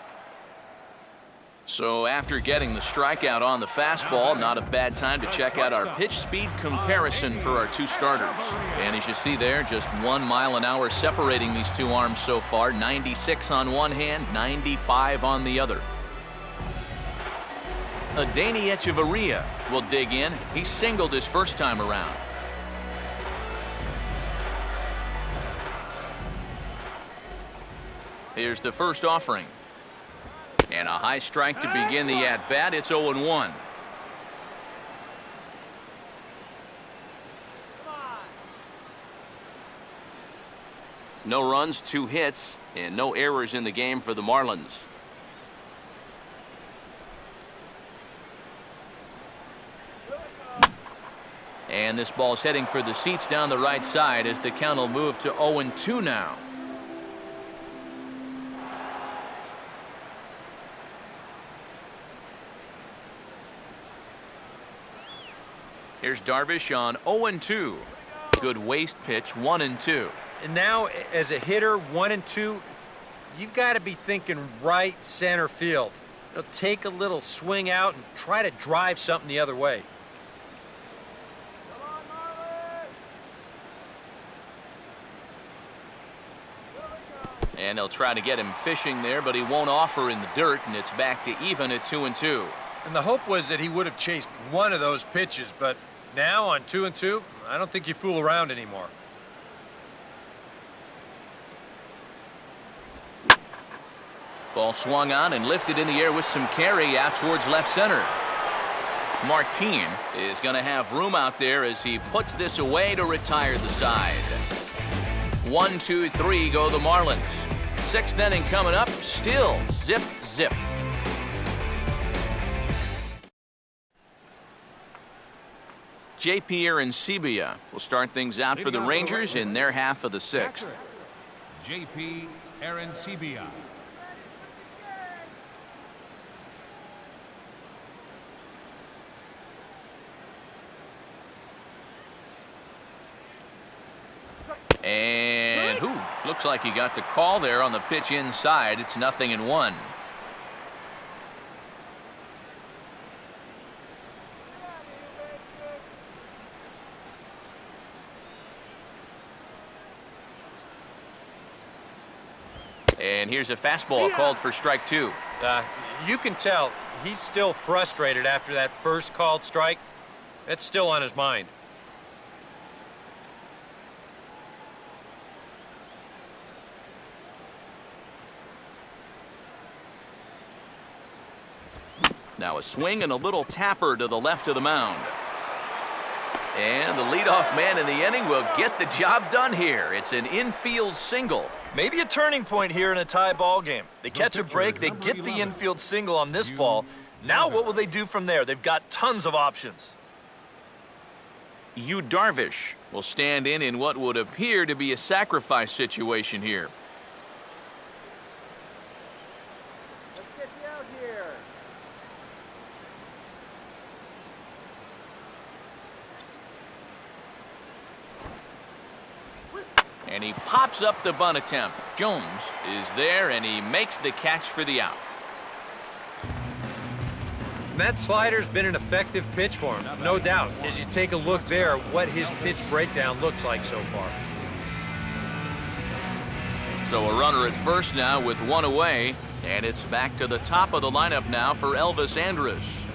Speaker 1: So after getting the strikeout on the fastball, not a bad time to check out our pitch speed comparison for our two starters. And as you see there, just 1 mile an hour separating these two arms so far. 96 on one hand, 95 on the other. Adeiny Echeverria will dig in. He singled his first time around. Here's the first offering. And a high strike to begin the at-bat. It's 0-1. No runs, 2 hits, and no errors in the game for the Marlins. And this ball's heading for the seats down the right side as the count will move to 0-2 now. Here's Darvish on 0-2. Good waste pitch, 1-2.
Speaker 4: And now, as a hitter, 1-2, you've got to be thinking right center field. Take a little swing out and try to drive something the other way.
Speaker 5: Come on, Marlins!
Speaker 1: And they'll try to get him fishing there, but he won't offer in the dirt, and it's back to even at 2-2.
Speaker 4: And the hope was that he would have chased one of those pitches, but now on 2-2, I don't think you fool around anymore.
Speaker 1: Ball swung on and lifted in the air with some carry out towards left center. Martin is going to have room out there as he puts this away to retire the side. 1, 2, 3 go the Marlins. 6th inning coming up, still zip, zip. J.P. Arancibia will start things out for the Rangers in their half of the 6th.
Speaker 3: J.P. Arancibia.
Speaker 1: And looks like he got the call there on the pitch inside. It's 0-1. And here's a fastball called for strike 2.
Speaker 4: You can tell he's still frustrated after that first called strike. It's still on his mind.
Speaker 1: Now a swing and a little tapper to the left of the mound. And the leadoff man in the inning will get the job done here. It's an infield single.
Speaker 2: Maybe a turning point here in a tie ball game. They catch a break, they get the infield single on this ball. Now what will they do from there? They've got tons of options.
Speaker 1: Yu Darvish will stand in what would appear to be a sacrifice situation here.
Speaker 5: Let's get you out here.
Speaker 1: And he pops up the bunt attempt. Jones is there, and he makes the catch for the out.
Speaker 4: That slider's been an effective pitch for him, no doubt. As you take a look there, what his pitch breakdown looks like so far.
Speaker 1: So a runner at first now with one away, and it's back to the top of the lineup now for Elvis Andrus.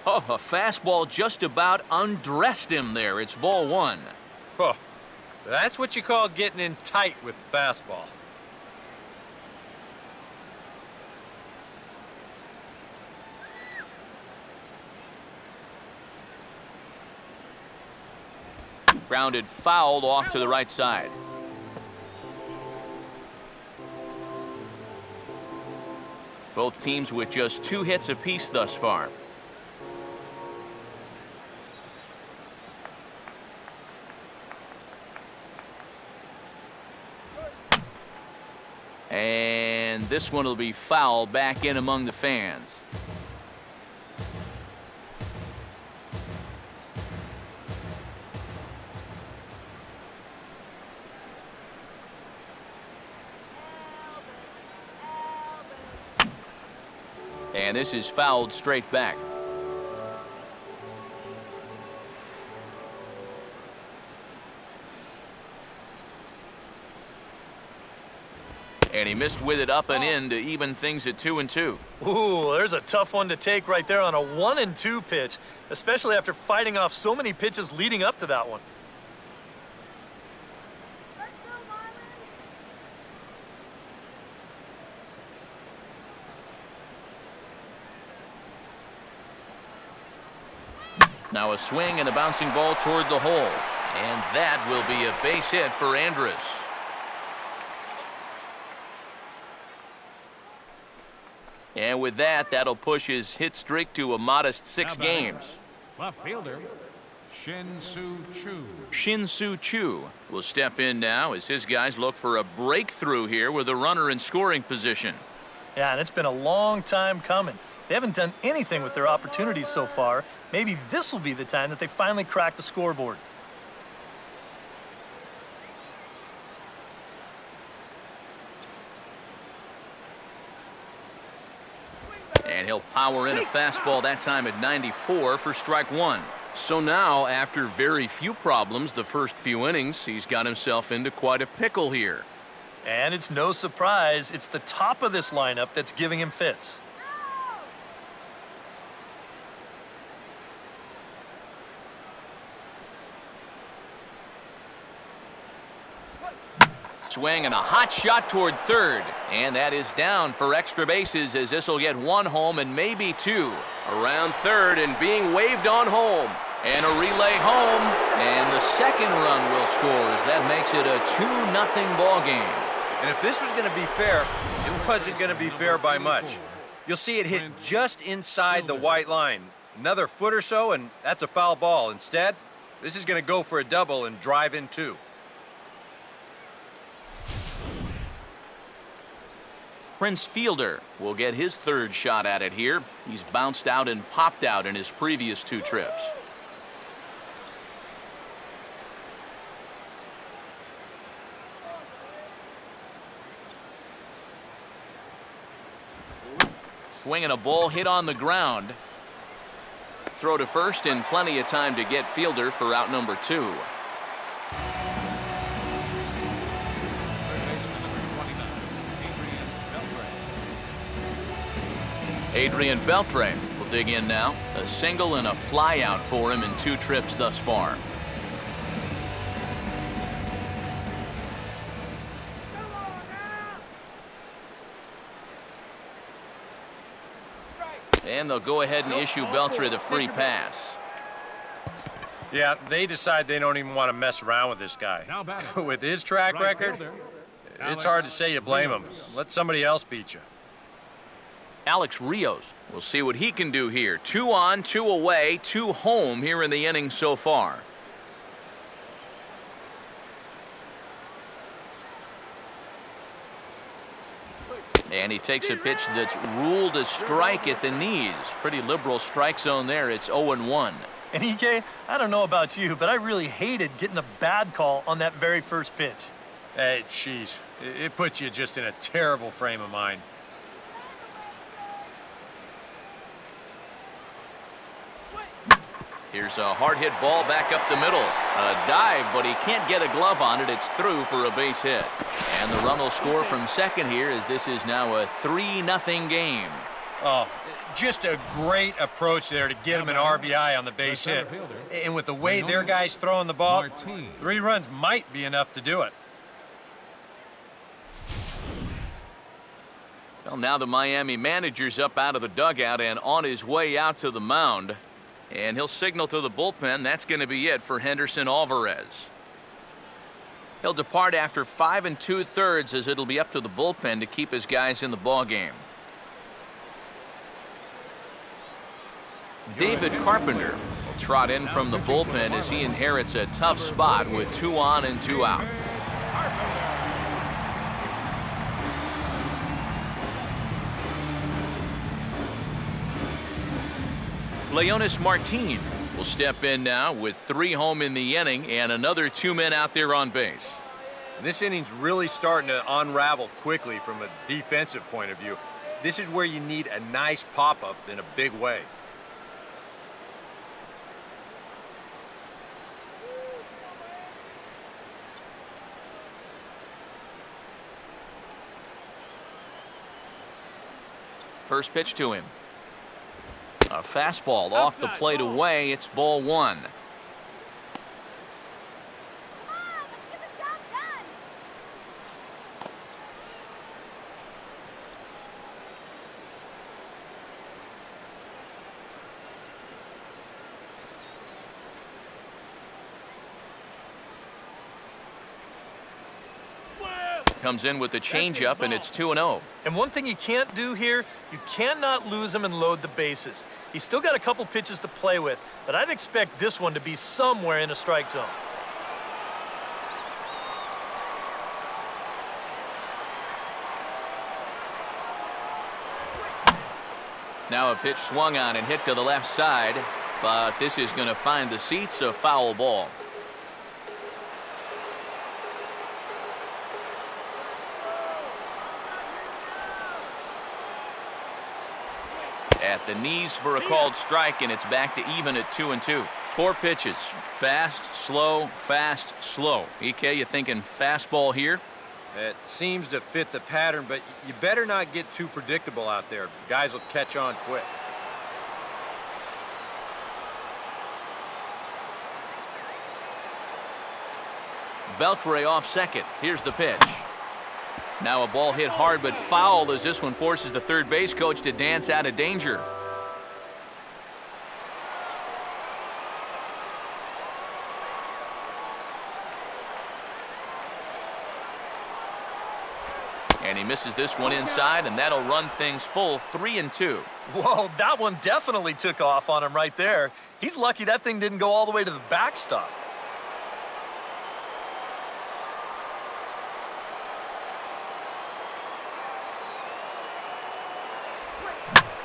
Speaker 1: Oh, a fastball just about undressed him there. It's ball one.
Speaker 4: Oh, that's what you call getting in tight with the fastball.
Speaker 1: Grounded foul off to the right side. Both teams with just 2 hits apiece thus far. And this one will be foul back in among the fans. And this is fouled straight back. And he missed with it up and in to even things at 2-2.
Speaker 2: Ooh, there's a tough one to take right there on a 1-2 pitch, especially after fighting off so many pitches leading up to that one.
Speaker 5: Let's go, Marlins!
Speaker 1: Now a swing and a bouncing ball toward the hole. And that will be a base hit for Andrus. And with that, that'll push his hit streak to a modest 6 games.
Speaker 3: Left fielder, Shin-Soo Choo.
Speaker 1: Shin-Soo Choo will step in now as his guys look for a breakthrough here with a runner in scoring position.
Speaker 2: Yeah, and it's been a long time coming. They haven't done anything with their opportunities so far. Maybe this will be the time that they finally crack the scoreboard.
Speaker 1: And he'll power in a fastball that time at 94 for strike 1. So now, after very few problems the first few innings, he's got himself into quite a pickle here.
Speaker 2: And it's no surprise, it's the top of this lineup that's giving him fits.
Speaker 1: Swing and a hot shot toward third. And that is down for extra bases as this will get 1 home and maybe 2. Around third and being waved on home. And a relay home. And the second run will score as that makes it a 2-0 ball game.
Speaker 4: And if this was going to be fair, it wasn't going to be fair by much. You'll see it hit just inside the white line. Another foot or so, and that's a foul ball. Instead, this is going to go for a double and drive in 2.
Speaker 1: Prince Fielder will get his 3rd shot at it here. He's bounced out and popped out in his previous 2 trips. Swinging a ball hit on the ground. Throw to first and plenty of time to get Fielder for out number 2. Adrian Beltre will dig in now. A single and a fly out for him in 2 trips thus far.
Speaker 5: Come on now! Strike!
Speaker 1: And they'll go ahead and issue Beltre the free pass.
Speaker 4: Yeah, they decide they don't even want to mess around with this guy.
Speaker 3: Now batting.
Speaker 4: With his track
Speaker 3: Right
Speaker 4: record,
Speaker 3: fielder,
Speaker 4: it's hard to say you blame him. Let somebody else beat you.
Speaker 1: Alex Rios. We'll see what he can do here. 2 on, 2 away, 2 home here in the inning so far. And he takes a pitch that's ruled a strike at the knees. Pretty liberal strike zone there. It's 0-1.
Speaker 2: And EK, I don't know about you, but I really hated getting a bad call on that very first pitch.
Speaker 4: Hey, jeez, it puts you just in a terrible frame of mind.
Speaker 1: Here's a hard hit ball back up the middle. A dive, but he can't get a glove on it. It's through for a base hit. And the run will score from second here as this is now a 3-0 game.
Speaker 4: Oh, just a great approach there to get him an RBI on the base hit. And with the way their guy's throwing the ball, 3 runs might be enough to do it.
Speaker 1: Well, now the Miami manager's up out of the dugout and on his way out to the mound. And he'll signal to the bullpen. That's going to be it for Henderson Alvarez. He'll depart after 5 2/3 as it'll be up to the bullpen to keep his guys in the ball game. David Carpenter will trot in from the bullpen as he inherits a tough spot with 2 on and 2 out. Leonis Martin will step in now with 3 home in the inning and another 2 men out there on base.
Speaker 4: This inning's really starting to unravel quickly from a defensive point of view. This is where you need a nice pop-up in a big way.
Speaker 1: First pitch to him. A fastball off the plate away. It's ball 1.
Speaker 5: Come on, let's get the job done.
Speaker 1: Comes in with the changeup, and it's 2-0.
Speaker 2: And one thing you can't do here, you cannot lose him and load the bases. He's still got a couple pitches to play with, but I'd expect this one to be somewhere in a strike zone.
Speaker 1: Now a pitch swung on and hit to the left side, but this is going to find the seats, a foul ball. At the knees for a called strike, and it's back to even at 2-2. 4 pitches. Fast, slow, fast, slow. EK, you thinking fastball here?
Speaker 4: It seems to fit the pattern, but you better not get too predictable out there. Guys will catch on quick.
Speaker 1: Beltre off second. Here's the pitch. Now a ball hit hard but foul as this one forces the third base coach to dance out of danger. And he misses this one inside, and that'll run things full 3-2.
Speaker 2: Whoa, that one definitely took off on him right there. He's lucky that thing didn't go all the way to the backstop.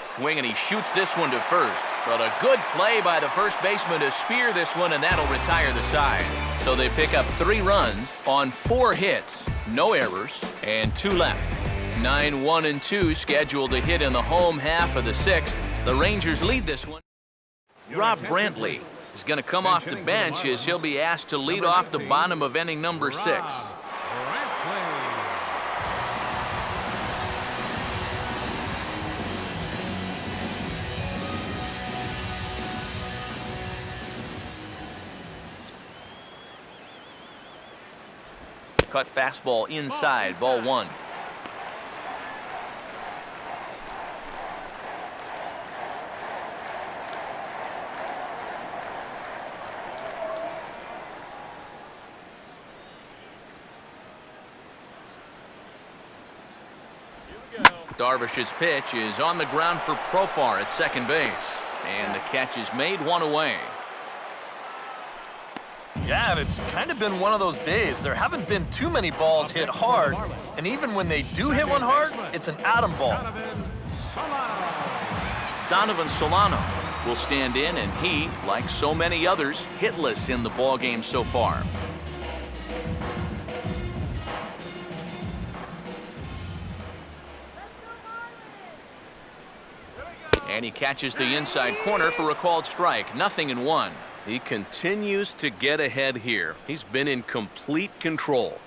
Speaker 1: Swing, and he shoots this one to first. But a good play by the first baseman to spear this one, and that'll retire the side. So they pick up 3 runs on 4 hits, no errors, and 2 left. 9-1-2 scheduled to hit in the home half of the 6th. The Rangers lead this one. Rob Brantley is going to come off the bench as he'll be asked to lead off the bottom of inning number 6. Cut fastball inside, ball 1. Darvish's pitch is on the ground for Profar at second base. And the catch is made, one away.
Speaker 2: Yeah, and it's kind of been one of those days. There haven't been too many balls hit hard, and even when they do hit one hard, it's an atom ball.
Speaker 1: Donovan Solano will stand in, and he, like so many others, hitless in the ballgame so far. And he catches the inside corner for a called strike. 0-1. He continues to get ahead here. He's been in complete control.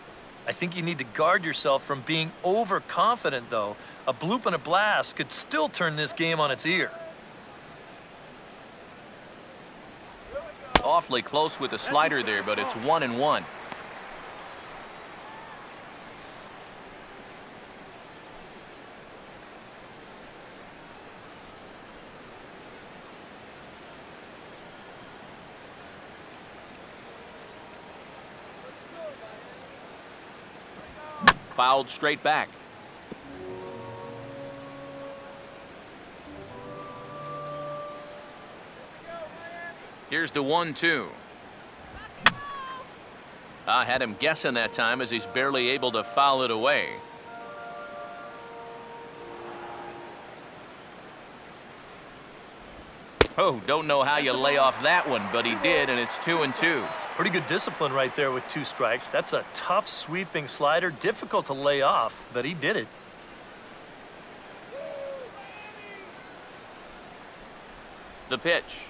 Speaker 2: I think you need to guard yourself from being overconfident, though. A bloop and a blast could still turn this game on its ear.
Speaker 1: Awfully close with the slider there, but it's 1-1. Fouled straight back. Here's the 1-2. I had him guessing that time as he's barely able to foul it away. Oh, don't know how you lay off that one, but he did, and it's 2-2.
Speaker 2: Pretty good discipline right there with 2 strikes. That's a tough sweeping slider, difficult to lay off, but he did it.
Speaker 1: The pitch.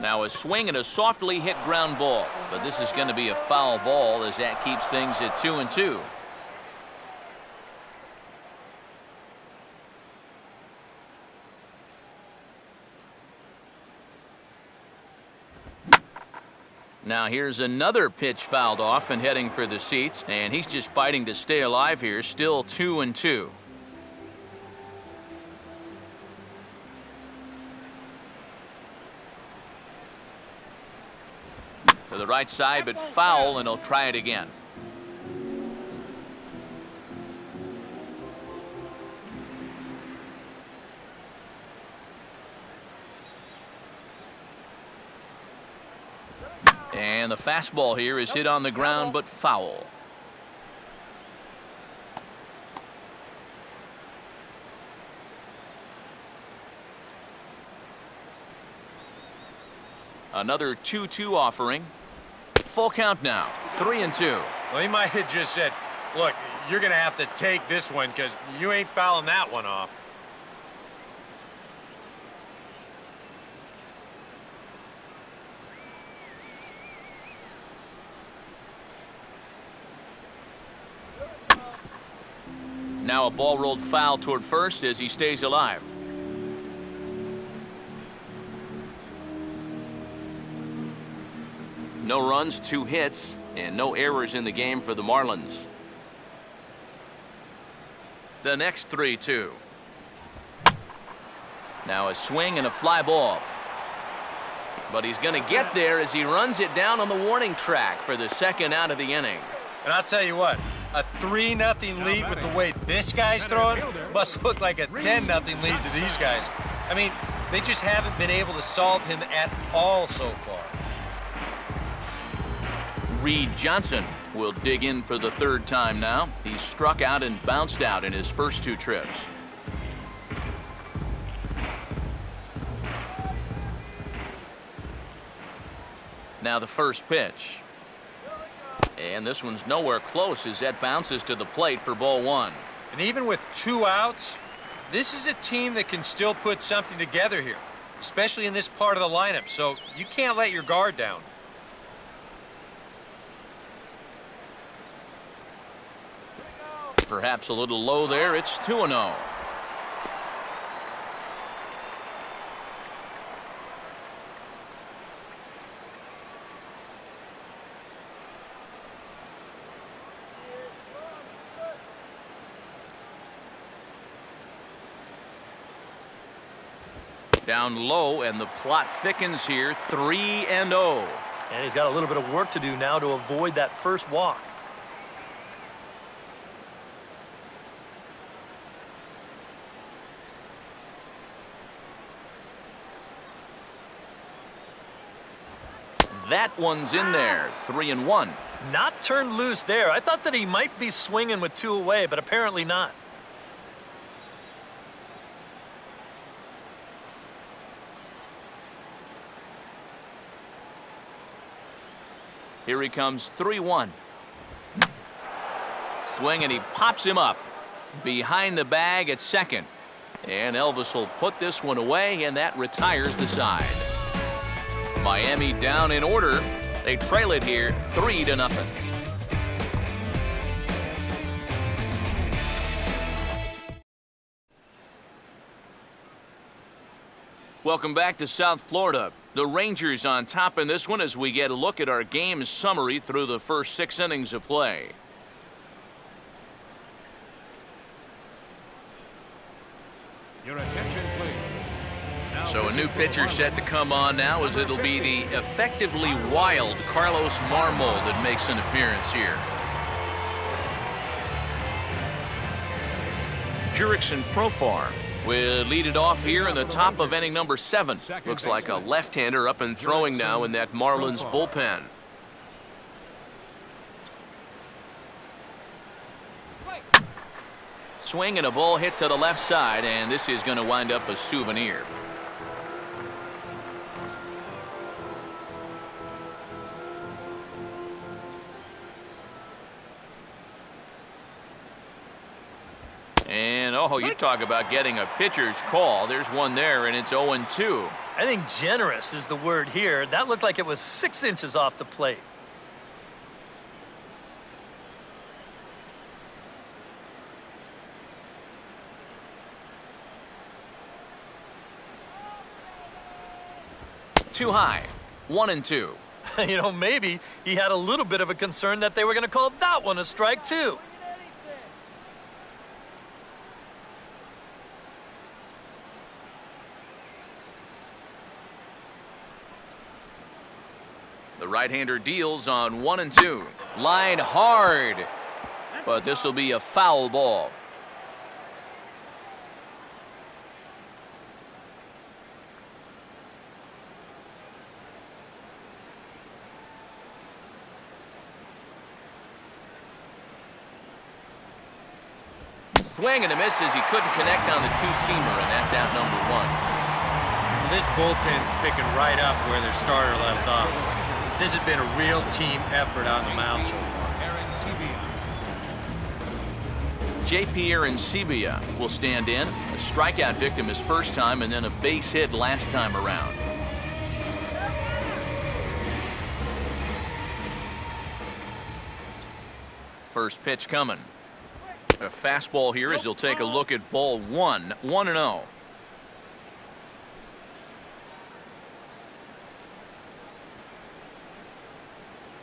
Speaker 1: Now a swing and a softly hit ground ball, but this is going to be a foul ball as that keeps things at 2-2. Now here's another pitch fouled off and heading for the seats, and he's just fighting to stay alive here, still 2-2. To the right side, but foul, and he'll try it again. And the fastball here is hit on the ground, but foul. Another 2-2 offering. Full count now, 3-2.
Speaker 4: Well, he might have just said, look, you're going to have to take this one because you ain't fouling that one off.
Speaker 1: Now a ball rolled foul toward first as he stays alive. No runs, 2 hits, and no errors in the game for the Marlins. The next 3-2. Now a swing and a fly ball. But he's going to get there as he runs it down on the warning track for the second out of the inning.
Speaker 4: And I'll tell you what, a 3-0 lead with the way this guy's throwing must look like a 10-0 lead to these guys. I mean, they just haven't been able to solve him at all so far.
Speaker 1: Reed Johnson will dig in for the 3rd time now. He's struck out and bounced out in his first 2 trips. Now the first pitch. And this one's nowhere close as that bounces to the plate for ball 1.
Speaker 4: And even with 2 outs, this is a team that can still put something together here, especially in this part of the lineup, so you can't let your guard down.
Speaker 1: Perhaps a little low there. It's 2-0. Down low, and the plot thickens here, 3-0.
Speaker 2: And he's got a little bit of work to do now to avoid that first walk.
Speaker 1: That one's in there, 3-1.
Speaker 2: Not turned loose there. I thought that he might be swinging with 2 away, but apparently not.
Speaker 1: Here he comes, 3-1. Swing, and he pops him up. Behind the bag at second. And Elvis will put this one away, and that retires the side. Miami down in order. They trail it here 3-0. Welcome back to South Florida. The Rangers on top in this one as we get a look at our game summary through the first 6 innings of play.
Speaker 3: Your attention, please. Now
Speaker 1: So a new
Speaker 3: pitching for
Speaker 1: pitcher
Speaker 3: the
Speaker 1: set to
Speaker 3: Marlins.
Speaker 1: come on now as it'll be the effectively wild Carlos Marmol that makes an appearance here. Jurickson Profar will lead it off here in the top of inning number 7. Looks like a left-hander up and throwing now in that Marlins bullpen. Swing and a ball hit to the left side, and this is going to wind up a souvenir. And, oh, you talk about getting a pitcher's call. There's one there, and it's 0-2.
Speaker 2: I think generous is the word here. That looked like it was 6 inches off the plate.
Speaker 1: Too high. 1-2.
Speaker 2: You know, maybe he had a little bit of a concern that they were going to call that one a strike, too.
Speaker 1: The right-hander deals on 1-2. Line hard. But this will be a foul ball. Swing and a miss as he couldn't connect on the two-seamer, and that's out number 1.
Speaker 4: This bullpen's picking right up where their starter left off. This has been a real team effort on the mound so far.
Speaker 1: J.P. Arancibia will stand in. A strikeout victim his first time, and then a base hit last time around. First pitch coming. A fastball here as he'll take a look at ball 1. 1-0.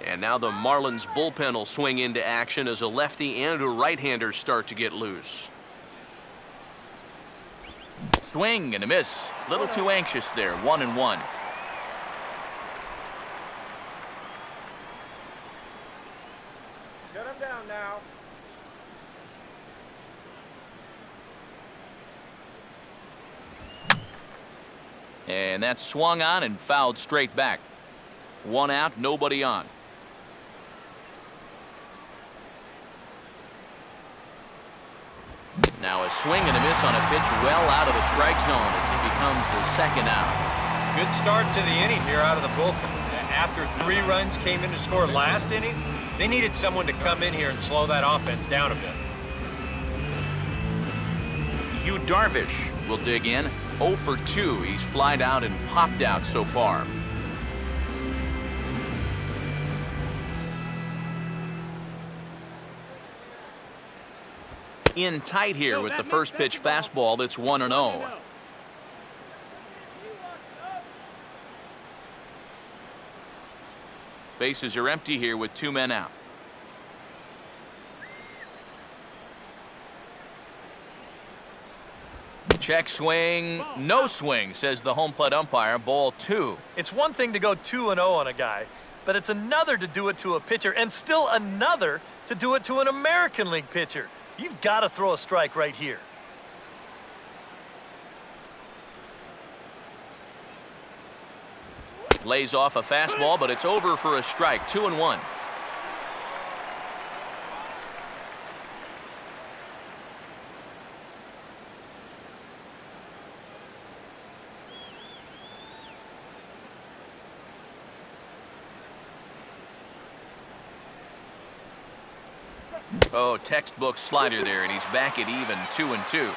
Speaker 1: And now the Marlins bullpen will swing into action as a lefty and a right-hander start to get loose. Swing and a miss. A little too anxious there. 1-1.
Speaker 4: Shut him down now.
Speaker 1: And that's swung on and fouled straight back. 1 out, nobody on. Now a swing and a miss on a pitch well out of the strike zone as he becomes the second out.
Speaker 4: Good start to the inning here out of the bullpen. After 3 runs came in to score last inning, they needed someone to come in here and slow that offense down a bit.
Speaker 1: Yu Darvish will dig in. 0 for 2. He's flied out and popped out so far. In tight here with the first pitch fastball. That's 1-0. Bases are empty here with 2 men out. Check swing, no swing, says the home plate umpire. Ball 2.
Speaker 2: It's one thing to go 2-0 on a guy, but it's another to do it to a pitcher, and still another to do it to an American League pitcher. You've got to throw a strike right here.
Speaker 1: Lays off a fastball, but it's over for a strike. 2-1. Oh, textbook slider there, and he's back at even. 2-2.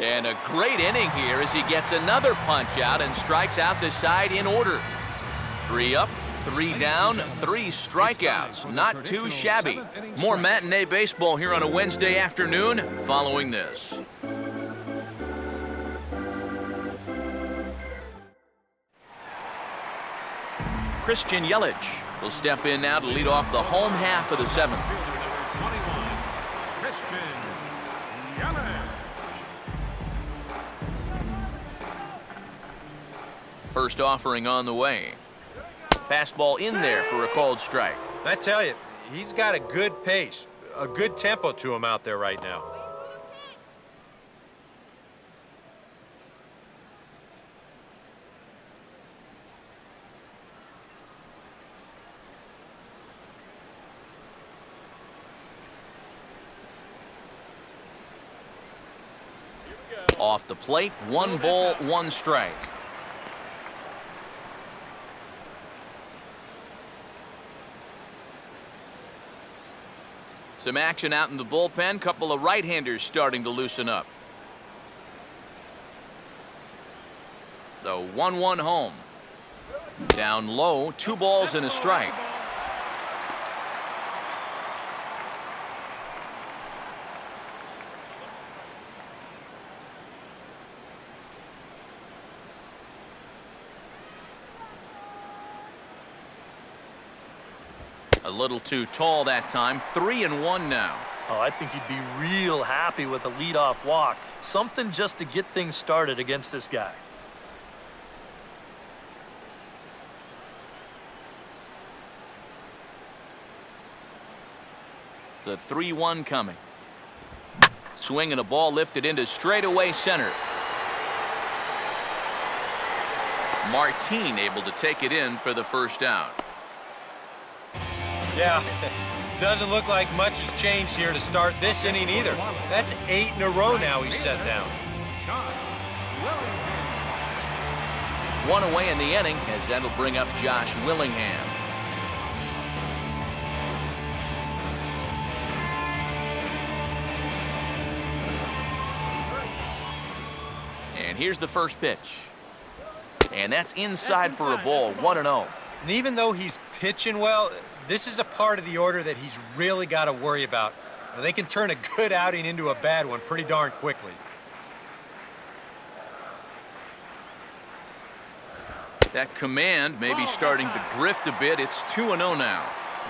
Speaker 1: And a great inning here as he gets another punch out and strikes out the side in order. 3 up, 3 down, 3 strikeouts. Not too shabby. More matinee baseball here on a Wednesday afternoon following this. Christian Yelich will step in now to lead off the home half of the 7th.
Speaker 3: Christian Yelich.
Speaker 1: First offering on the way. Fastball in there for a called strike.
Speaker 4: I tell you, he's got a good pace, a good tempo to him out there right now.
Speaker 1: Off the plate, 1 ball, 1 strike. Some action out in the bullpen. Couple of right-handers starting to loosen up. The 1-1 home. Down low, 2 balls and a strike. A little too tall that time. 3-1 now.
Speaker 2: Oh, I think he'd be real happy with a leadoff walk. Something just to get things started against this guy.
Speaker 1: The 3-1 coming. Swing and a ball lifted into straightaway center. Martin able to take it in for the first out.
Speaker 4: Yeah, doesn't look like much has changed here to start this inning either. That's 8 in a row now he's set down.
Speaker 1: One away in the inning as that'll bring up Josh Willingham. And here's the first pitch. And that's inside for a ball. 1-0.
Speaker 4: And even though he's pitching well, this is a part of the order that he's really got to worry about. Now, they can turn a good outing into a bad one pretty darn quickly.
Speaker 1: That command may be starting to drift a bit. It's 2-0 now.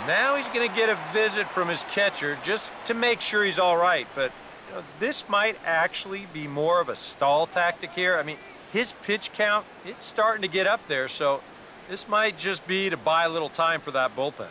Speaker 4: Now he's going to get a visit from his catcher just to make sure he's all right. But you know, this might actually be more of a stall tactic here. I mean, his pitch count, it's starting to get up there, so this might just be to buy a little time for that bullpen.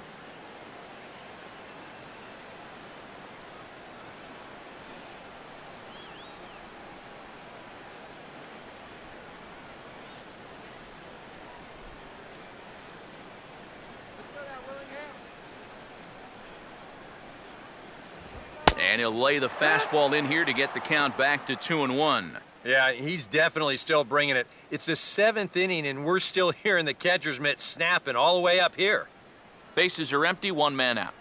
Speaker 1: And he'll lay the fastball in here to get the count back to 2-1.
Speaker 4: Yeah, he's definitely still bringing it. It's the 7th inning, and we're still hearing the catcher's mitt snapping all the way up here.
Speaker 1: Bases are empty, 1 man out.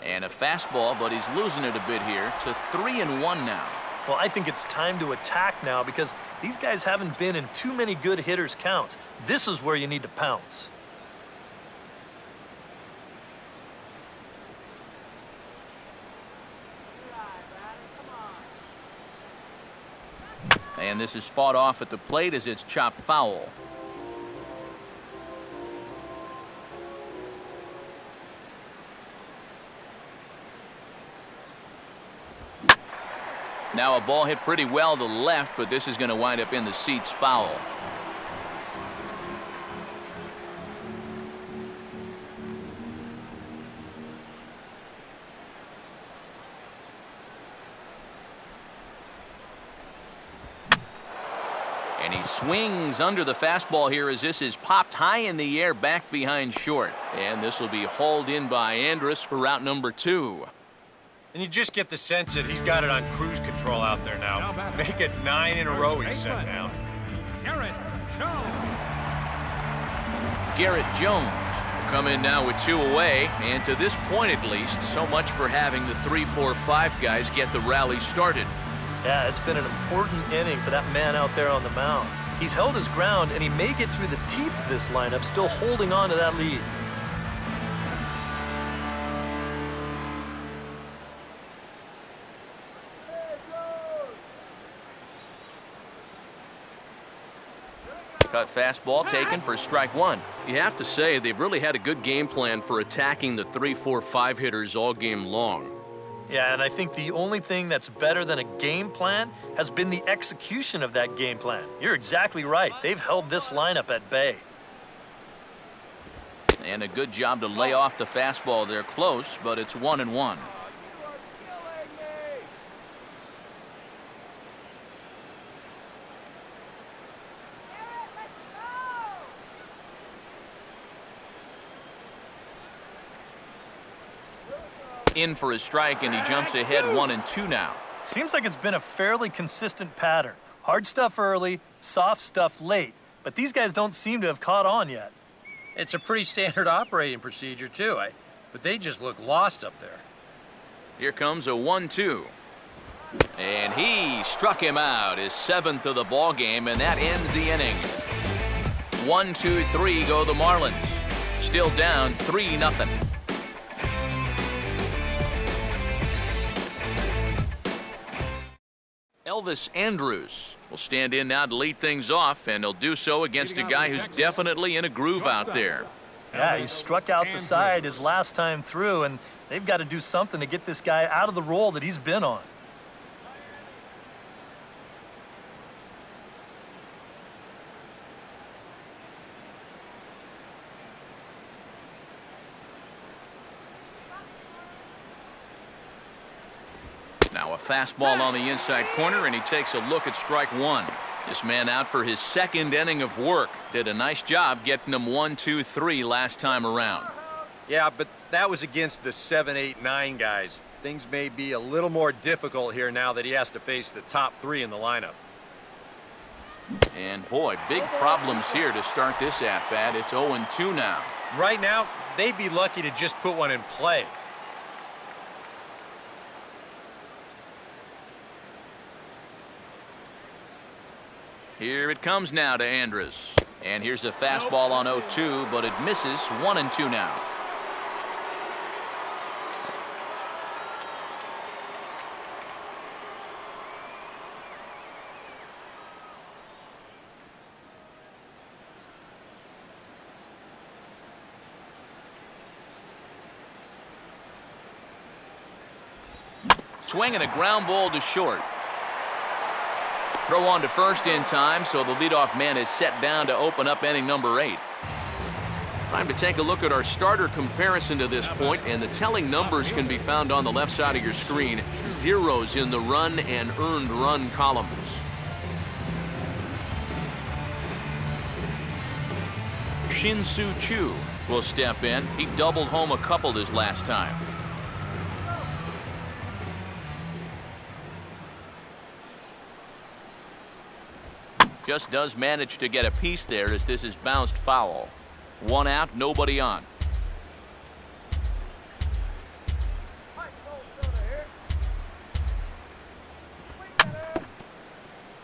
Speaker 1: And a fastball, but he's losing it a bit here to 3-1 now.
Speaker 2: Well, I think it's time to attack now because these guys haven't been in too many good hitters' counts. This is where you need to pounce.
Speaker 1: And this is fought off at the plate as it's chopped foul. Now a ball hit pretty well to the left, but this is going to wind up in the seats foul. And he swings under the fastball here as this is popped high in the air back behind short. And this will be hauled in by Andrus for route number 2.
Speaker 4: And you just get the sense that he's got it on cruise control out there now. Make it 9 in a row he's sent down.
Speaker 3: Garrett Jones.
Speaker 1: Garrett Jones will come in now with 2 away. And to this point at least, so much for having the 3, 4, 5 guys get the rally started.
Speaker 2: Yeah, it's been an important inning for that man out there on the mound. He's held his ground, and he may get through the teeth of this lineup, still holding on to that lead.
Speaker 1: Cut fastball taken for strike 1. You have to say they've really had a good game plan for attacking the 3, 4, 5 hitters all game long.
Speaker 2: Yeah, and I think the only thing that's better than a game plan has been the execution of that game plan. You're exactly right. They've held this lineup at bay.
Speaker 1: And a good job to lay off the fastball. They're close, but it's 1-1. In for a strike, and he jumps ahead 1-2 now.
Speaker 2: Seems like it's been a fairly consistent pattern. Hard stuff early, soft stuff late. But these guys don't seem to have caught on yet.
Speaker 4: It's a pretty standard operating procedure, too. But they just look lost up there.
Speaker 1: Here comes a 1-2. And he struck him out, his 7th of the ball game, and that ends the inning. 1, 2, 3 go the Marlins. Still down 3-0. Elvis Andrus will stand in now to lead things off, and he'll do so against a guy who's definitely in a groove out there.
Speaker 2: Yeah, he struck out the side his last time through, and they've got to do something to get this guy out of the role that he's been on.
Speaker 1: Now a fastball on the inside corner, and he takes a look at strike 1. This man out for his 2nd inning of work. Did a nice job getting him 1, 2, 3 last time around.
Speaker 4: Yeah, but that was against the 7, 8, 9 guys. Things may be a little more difficult here now that he has to face the top 3 in the lineup.
Speaker 1: And boy, big problems here to start this at-bat. It's 0-2 now.
Speaker 4: Right now, they'd be lucky to just put one in play.
Speaker 1: Here it comes now to Andrus. And here's a fastball on 0-2, but it misses. 1-2 now. Swinging a ground ball to short. Throw on to first in time, so the leadoff man is set down to open up inning number 8. Time to take a look at our starter comparison to this point, and the telling numbers can be found on the left side of your screen. Zeros in the run and earned run columns. Shin-Soo Choo will step in. He doubled home a couple his last time. Just does manage to get a piece there as this is bounced foul. 1 out, nobody on.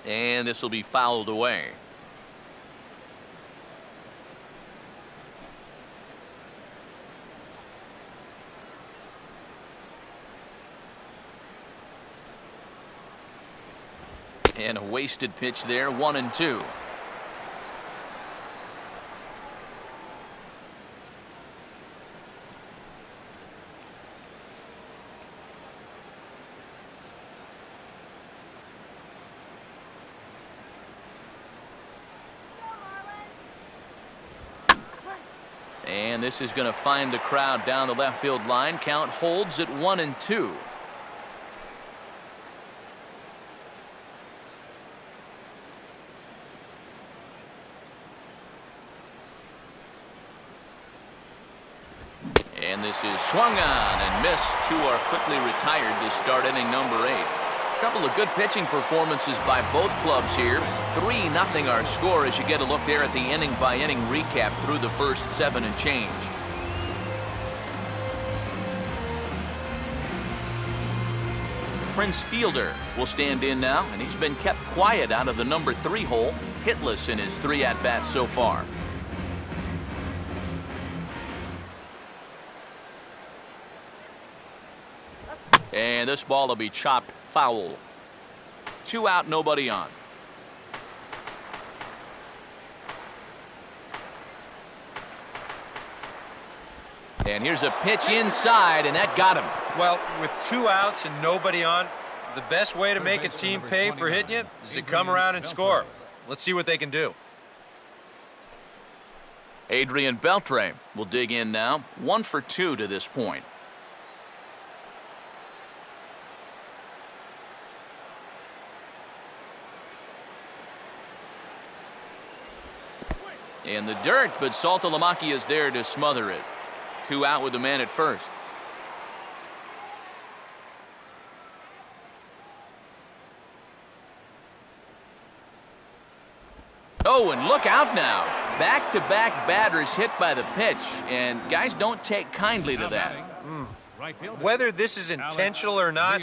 Speaker 1: And this will be fouled away. And a wasted pitch there, 1-2. And this is going to find the crowd down the left field line. Count holds at 1-2. And this is swung on and missed. Two are quickly retired to start inning number 8. A couple of good pitching performances by both clubs here. 3-0 our score as you get a look there at the inning-by-inning recap through the first 7 and change. Prince Fielder will stand in now, and he's been kept quiet out of the number 3 hole, hitless in his 3 at-bats so far. And this ball will be chopped foul. 2 out, nobody on. And here's a pitch inside, and that got him.
Speaker 4: Well, with 2 outs and nobody on, the best way to make a team pay for hitting you is to come around and score. Let's see what they can do.
Speaker 1: Adrian Beltre will dig in now. 1 for 2 to this point. In the dirt, but Saltalamacchia is there to smother it. 2 out with the man at first. Oh, and look out now. Back-to-back batters hit by the pitch, and guys don't take kindly to that.
Speaker 4: Whether this is intentional or not,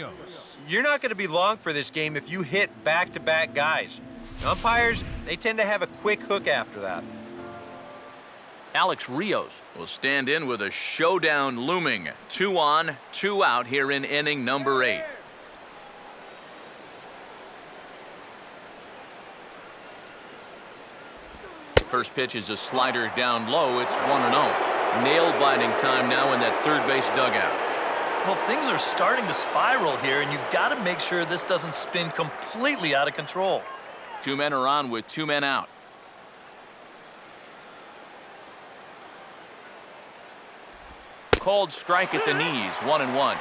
Speaker 4: you're not going to be long for this game if you hit back-to-back guys. Umpires, they tend to have a quick hook after that.
Speaker 1: Alex Rios will stand in with a showdown looming. 2 on, 2 out here in inning number 8. First pitch is a slider down low. It's 1-0. Nail-biting time now in that third base dugout.
Speaker 2: Well, things are starting to spiral here, and you've got to make sure this doesn't spin completely out of control.
Speaker 1: 2 men are on with 2 men out. Called strike at the knees, 1-1.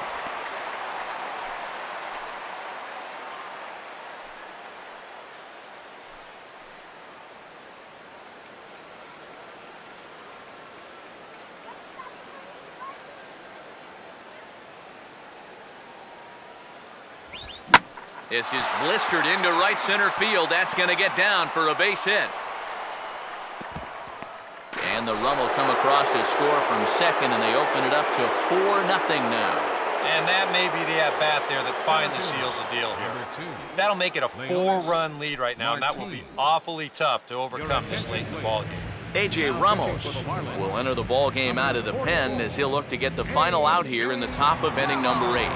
Speaker 1: This is blistered into right center field. That's going to get down for a base hit. And the run will come across to score from second, and they open it up to 4-0 now.
Speaker 4: And that may be the at-bat there that finally seals the deal here. That'll make it a 4-run lead right now, and that will be awfully tough to overcome this late in the ballgame.
Speaker 1: A.J. Ramos will enter the ball game out of the pen as he'll look to get the final out here in the top of inning number 8.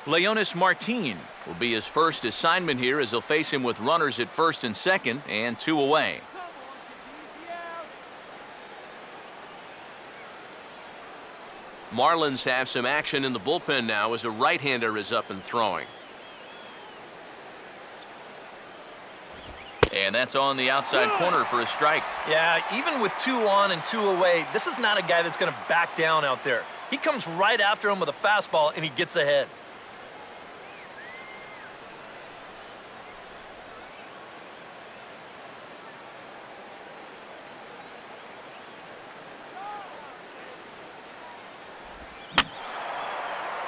Speaker 1: Leonis Martin will be his first assignment here as he'll face him with runners at first and second and 2 away. Marlins have some action in the bullpen now as a right-hander is up and throwing. And that's on the outside corner for a strike.
Speaker 2: Yeah, even with 2 on and 2 away, this is not a guy that's going to back down out there. He comes right after him with a fastball, and he gets ahead.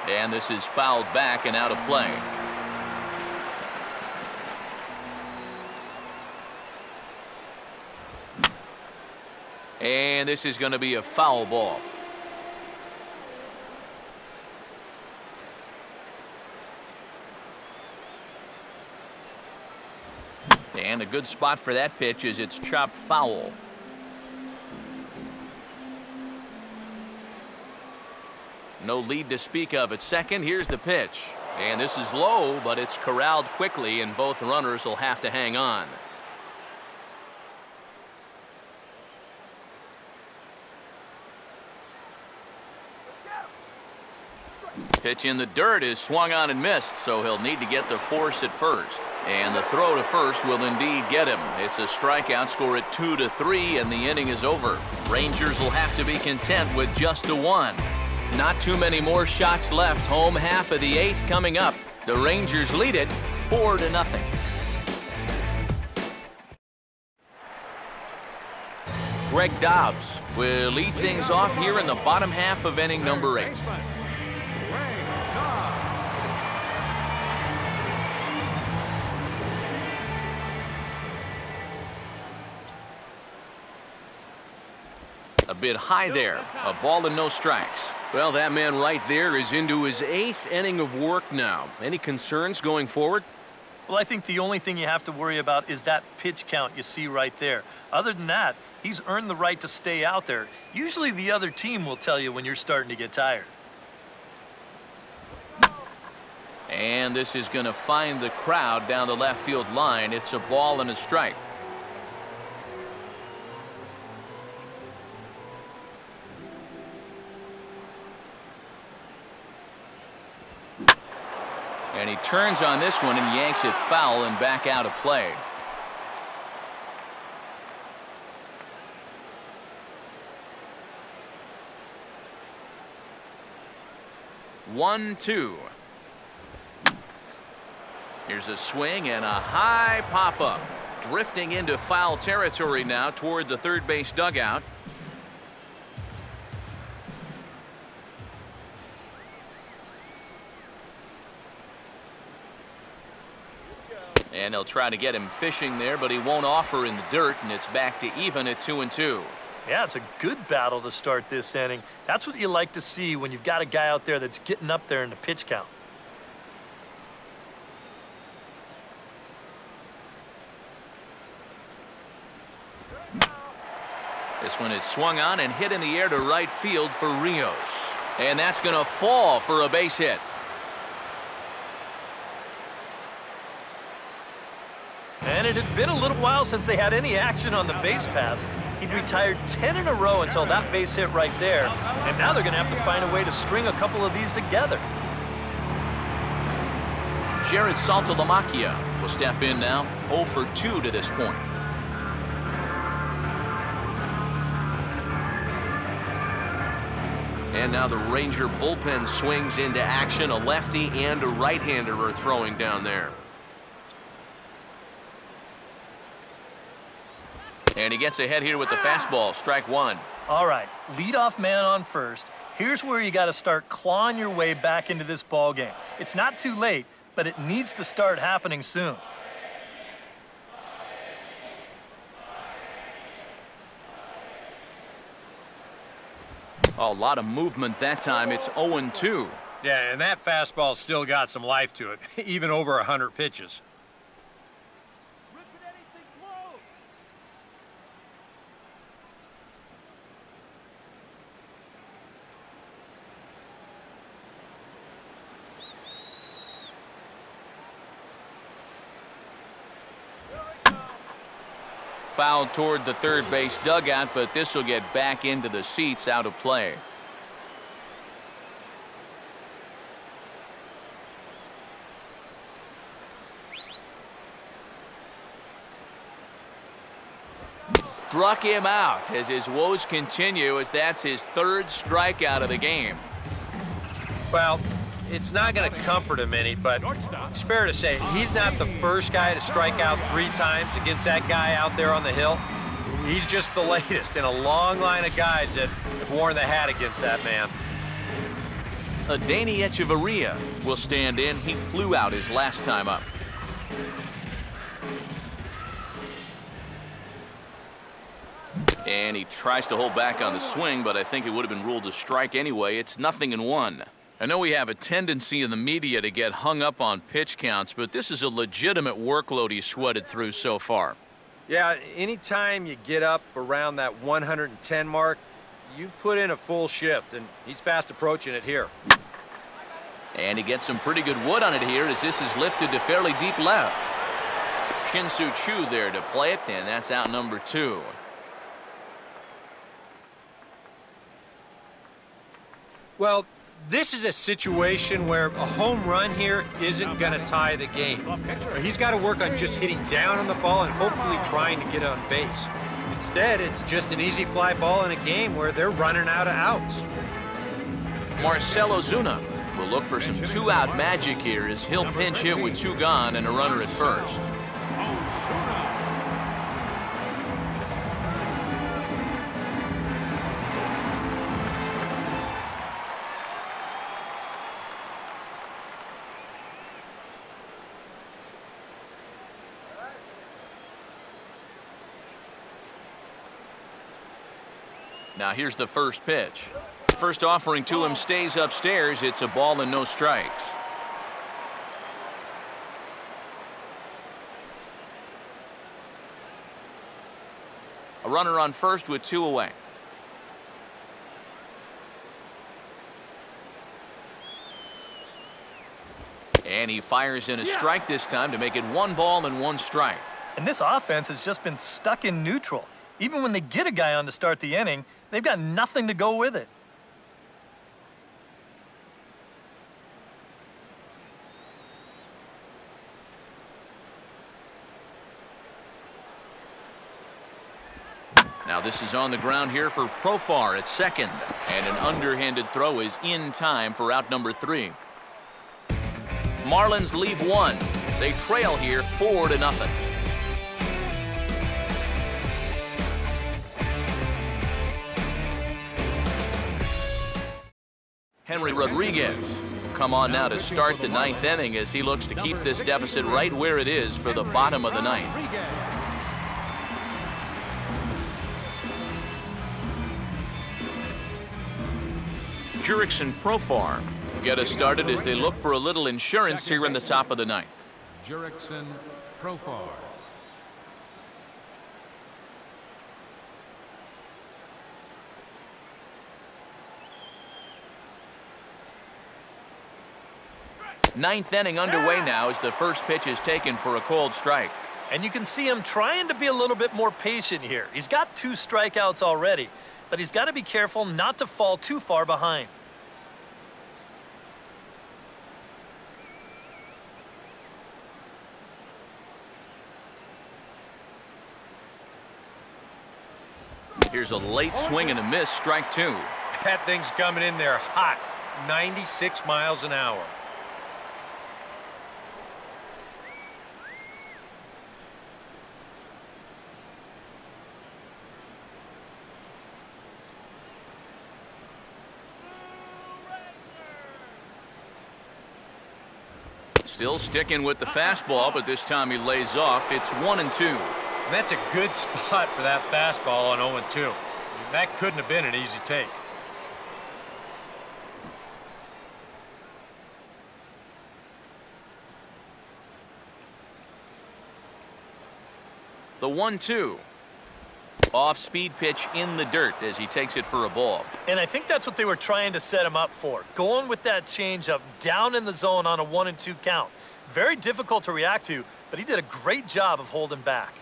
Speaker 1: And this is fouled back and out of play. And this is going to be a foul ball. And a good spot for that pitch is it's chopped foul. No lead to speak of at second. Here's the pitch. And this is low, but it's corralled quickly, and both runners will have to hang on. Pitch in the dirt is swung on and missed, so he'll need to get the force at first. And the throw to first will indeed get him. It's a strikeout, score at 2-3, and the inning is over. Rangers will have to be content with just a one. Not too many more shots left. Home half of the eighth coming up. The Rangers lead it 4-0. Greg Dobbs will lead things off here in the bottom half of inning number 8. A bit high there. A ball and no strikes. Well, that man right there is into his 8th inning of work now. Any concerns going forward?
Speaker 2: Well, I think the only thing you have to worry about is that pitch count you see right there. Other than that, he's earned the right to stay out there. Usually the other team will tell you when you're starting to get tired.
Speaker 1: And this is going to find the crowd down the left field line. It's a ball and a strike. And he turns on this one and yanks it foul and back out of play. One, two. Here's a swing and a high pop-up. Drifting into foul territory now toward the third base dugout. And they'll try to get him fishing there, but he won't offer in the dirt, and it's back to even at 2-2.
Speaker 2: Yeah, it's a good battle to start this inning. That's what you like to see when you've got a guy out there that's getting up there in the pitch count.
Speaker 1: This one is swung on and hit in the air to right field for Rios. And that's going to fall for a base hit.
Speaker 2: And it had been a little while since they had any action on the base pass. He'd retired 10 in a row until that base hit right there. And now they're going to have to find a way to string a couple of these together.
Speaker 1: Jared Saltalamacchia will step in now, 0 for 2 to this point. And now the Ranger bullpen swings into action. A lefty and a right-hander are throwing down there. And he gets ahead here with the fastball, strike one.
Speaker 2: All right, leadoff man on first. Here's where you got to start clawing your way back into this ball game. It's not too late, but it needs to start happening soon.
Speaker 1: A lot of movement that time. It's 0-2.
Speaker 4: Yeah, and that fastball still got some life to it, even over 100 pitches.
Speaker 1: Fouled toward the third base dugout, but this will get back into the seats, out of play. Struck him out as his woes continue, as that's his third strikeout of the game.
Speaker 4: Well, it's not going to comfort him any, but it's fair to say he's not the first guy to strike out 3 times against that guy out there on the hill. He's just the latest in a long line of guys that have worn the hat against that man.
Speaker 1: Adeiny Echeverria will stand in. He flew out his last time up. And he tries to hold back on the swing, but I think it would have been ruled a strike anyway. It's 0-1. I know we have a tendency in the media to get hung up on pitch counts, but this is a legitimate workload he's sweated through so far.
Speaker 4: Yeah, anytime you get up around that 110 mark, you put in a full shift, and he's fast approaching it here.
Speaker 1: And he gets some pretty good wood on it here as this is lifted to fairly deep left. Shin-Soo Choo there to play it, and that's out number 2.
Speaker 4: Well, This is a situation where a home run here isn't going to tie the game. He's got to work on just hitting down on the ball and hopefully trying to get on base. Instead, it's just an easy fly ball in a game where they're running out of outs.
Speaker 1: Marcell Ozuna will look for some two-out magic here as he'll pinch hit with two gone and a runner at first. Now here's the first pitch. First offering to him stays upstairs. It's a ball and no strikes. A runner on first with two away. And he fires in a strike this time to make it 1 ball and 1 strike.
Speaker 2: And this offense has just been stuck in neutral. Even when they get a guy on to start the inning, they've got nothing to go with it.
Speaker 1: Now this is on the ground here for Profar at second. And an underhanded throw is in time for out number 3. Marlins leave 1. They trail here 4-0. Henry Rodriguez will come on now to start the 9th inning as he looks to keep this deficit right where it is for the bottom of the 9th. Jurickson and Profar get us started as they look for a little insurance here in the top of the 9th.
Speaker 3: Jurickson, Profar.
Speaker 1: Ninth inning underway now as the first pitch is taken for a called strike.
Speaker 2: And you can see him trying to be a little bit more patient here. He's got 2 strikeouts already, but he's got to be careful not to fall too far behind.
Speaker 1: Here's a late swing and a miss, strike 2.
Speaker 4: That thing's coming in there hot, 96 miles an hour.
Speaker 1: Still sticking with the fastball, but this time he lays off. It's 1-2.
Speaker 4: And that's a good spot for that fastball on 0-2. I mean, that couldn't have been an easy take.
Speaker 1: The 1-2. Off-speed pitch in the dirt as he takes it for a ball.
Speaker 2: And I think that's what they were trying to set him up for. Going with that changeup down in the zone on a 1-2 count. Very difficult to react to, but he did a great job of holding back.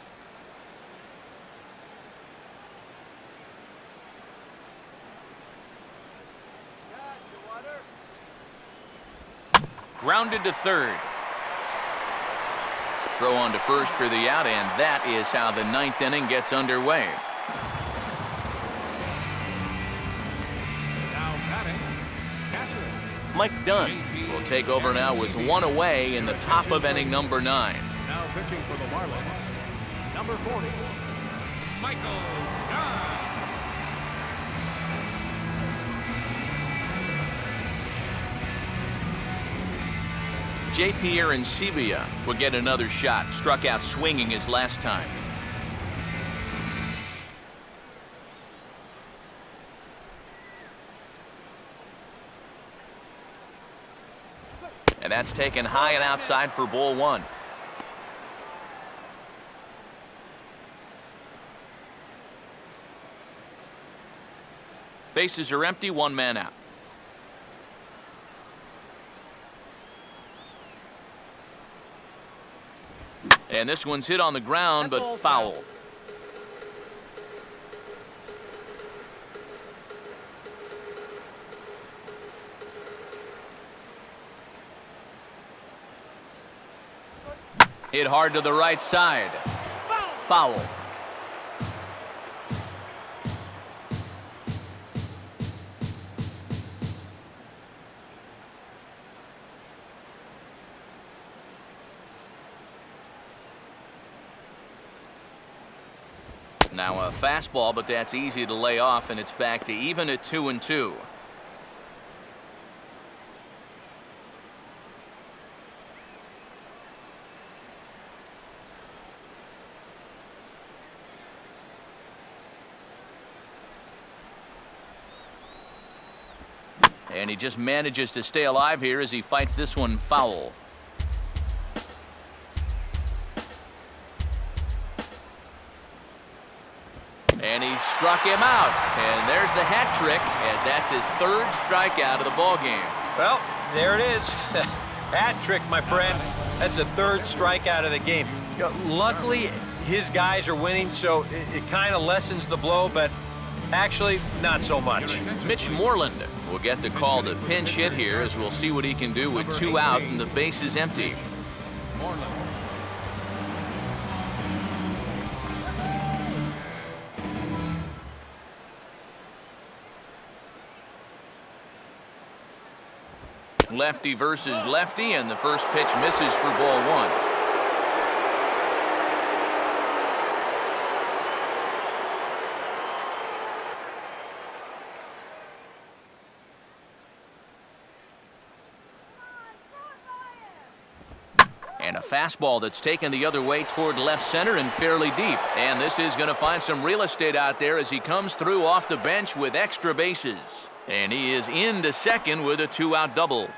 Speaker 1: Grounded to third. Throw on to first for the out, and that is how the 9th inning gets underway.
Speaker 3: Now batting, catcher.
Speaker 1: Mike Dunn will take over now with 1 away in the top of inning number 9.
Speaker 3: Now pitching for the Marlins, number 40, Michael Dunn.
Speaker 1: J.P. Arancibia will get another shot. Struck out swinging his last time. And that's taken high and outside for ball 1. Bases are empty, 1 man out. And this one's hit on the ground, but foul. Hit hard to the right side. Foul. Now a fastball, but that's easy to lay off, and it's back to even at 2-2. And he just manages to stay alive here as he fights this one foul. And he struck him out. And there's the hat trick, as that's his third strikeout of the ballgame.
Speaker 4: Well, there it is. Hat trick, my friend. That's a third strikeout of the game. You know, luckily, his guys are winning, so it kind of lessens the blow, but actually, not so much.
Speaker 1: Mitch Moreland will get the call to pinch hit here, as we'll see what he can do with 2 out and the base is empty. Lefty versus lefty, and the first pitch misses for ball 1. And a fastball that's taken the other way toward left center and fairly deep. And this is going to find some real estate out there as he comes through off the bench with extra bases. And he is into second with a 2-out double.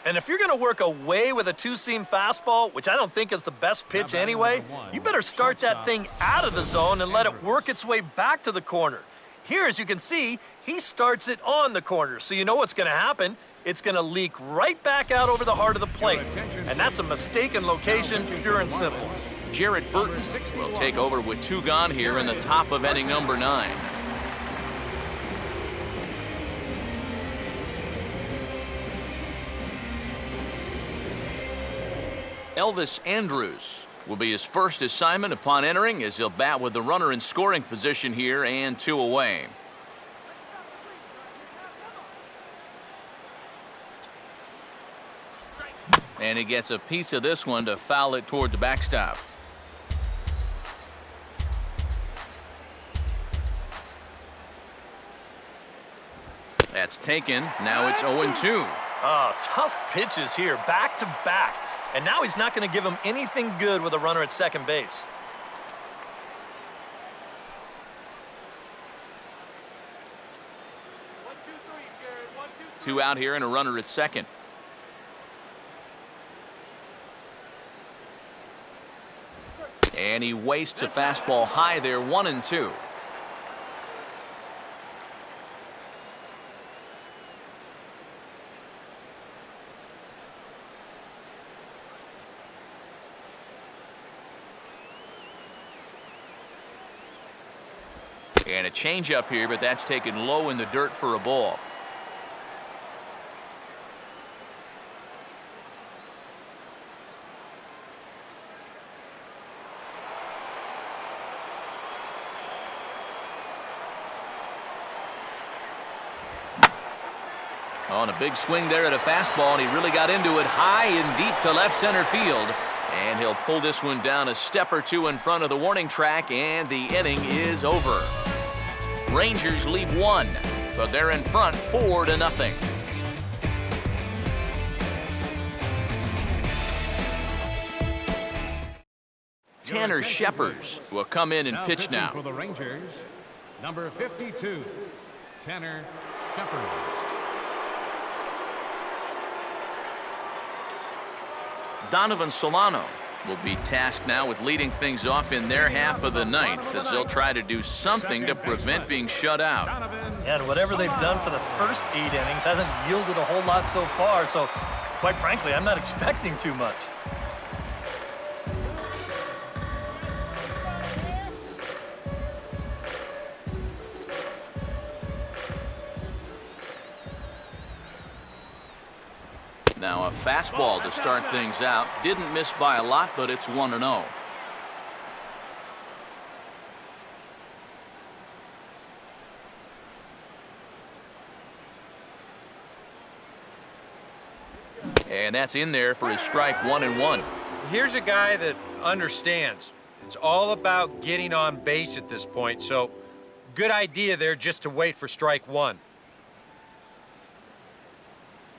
Speaker 2: And if you're going to work away with a two-seam fastball, which I don't think is the best pitch anyway, you better start that thing out of the zone and let it work its way back to the corner. Here, as you can see, he starts it on the corner, so you know what's going to happen. It's going to leak right back out over the heart of the plate. And that's a mistaken location, pure and simple.
Speaker 1: Jarrett Burton will take over with 2 gone here in the top of inning number 9. Elvis Andrus will be his first assignment upon entering, as he'll bat with the runner in scoring position here and 2 away. And he gets a piece of this one to foul it toward the backstop. That's taken. Now it's 0-2.
Speaker 2: Oh, tough pitches here, back to back. And now he's not going to give him anything good with a runner at second base.
Speaker 1: Two out here and a runner at second. And he wastes a fastball high there, 1-2. And a changeup here, but that's taken low in the dirt for a ball. On a big swing there at a fastball, and he really got into it high and deep to left center field. And he'll pull this one down a step or 2 in front of the warning track, and the inning is over. Rangers leave 1, but they're in front 4-0. Tanner Scheppers will come in and pitch now.
Speaker 3: For the Rangers, number 52, Tanner Scheppers.
Speaker 1: Donovan Solano will be tasked now with leading things off in their half of the ninth, as they'll try to do something to prevent being shut out.
Speaker 2: And whatever they've done for the first 8 innings hasn't yielded a whole lot so far, so quite frankly, I'm not expecting too much.
Speaker 1: Now a fastball to start things out. Didn't miss by a lot, but it's 1-0. And that's in there for his strike 1-1.
Speaker 4: Here's a guy that understands. It's all about getting on base at this point, so good idea there just to wait for strike one.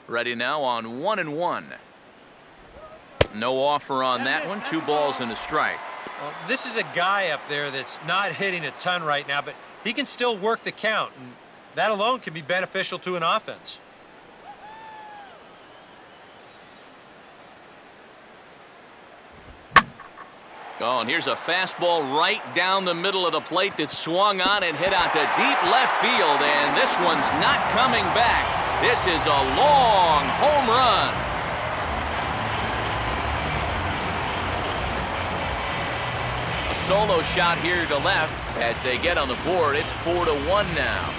Speaker 1: Ready now on 1-1. No offer on that one. 2 balls and a strike.
Speaker 4: Well, this is a guy up there that's not hitting a ton right now, but he can still work the count, and that alone can be beneficial to an offense.
Speaker 1: Oh, and here's a fastball right down the middle of the plate that swung on and hit out to deep left field, and this one's not coming back. This is a long home run. A solo shot here to left as they get on the board. It's 4-1 now.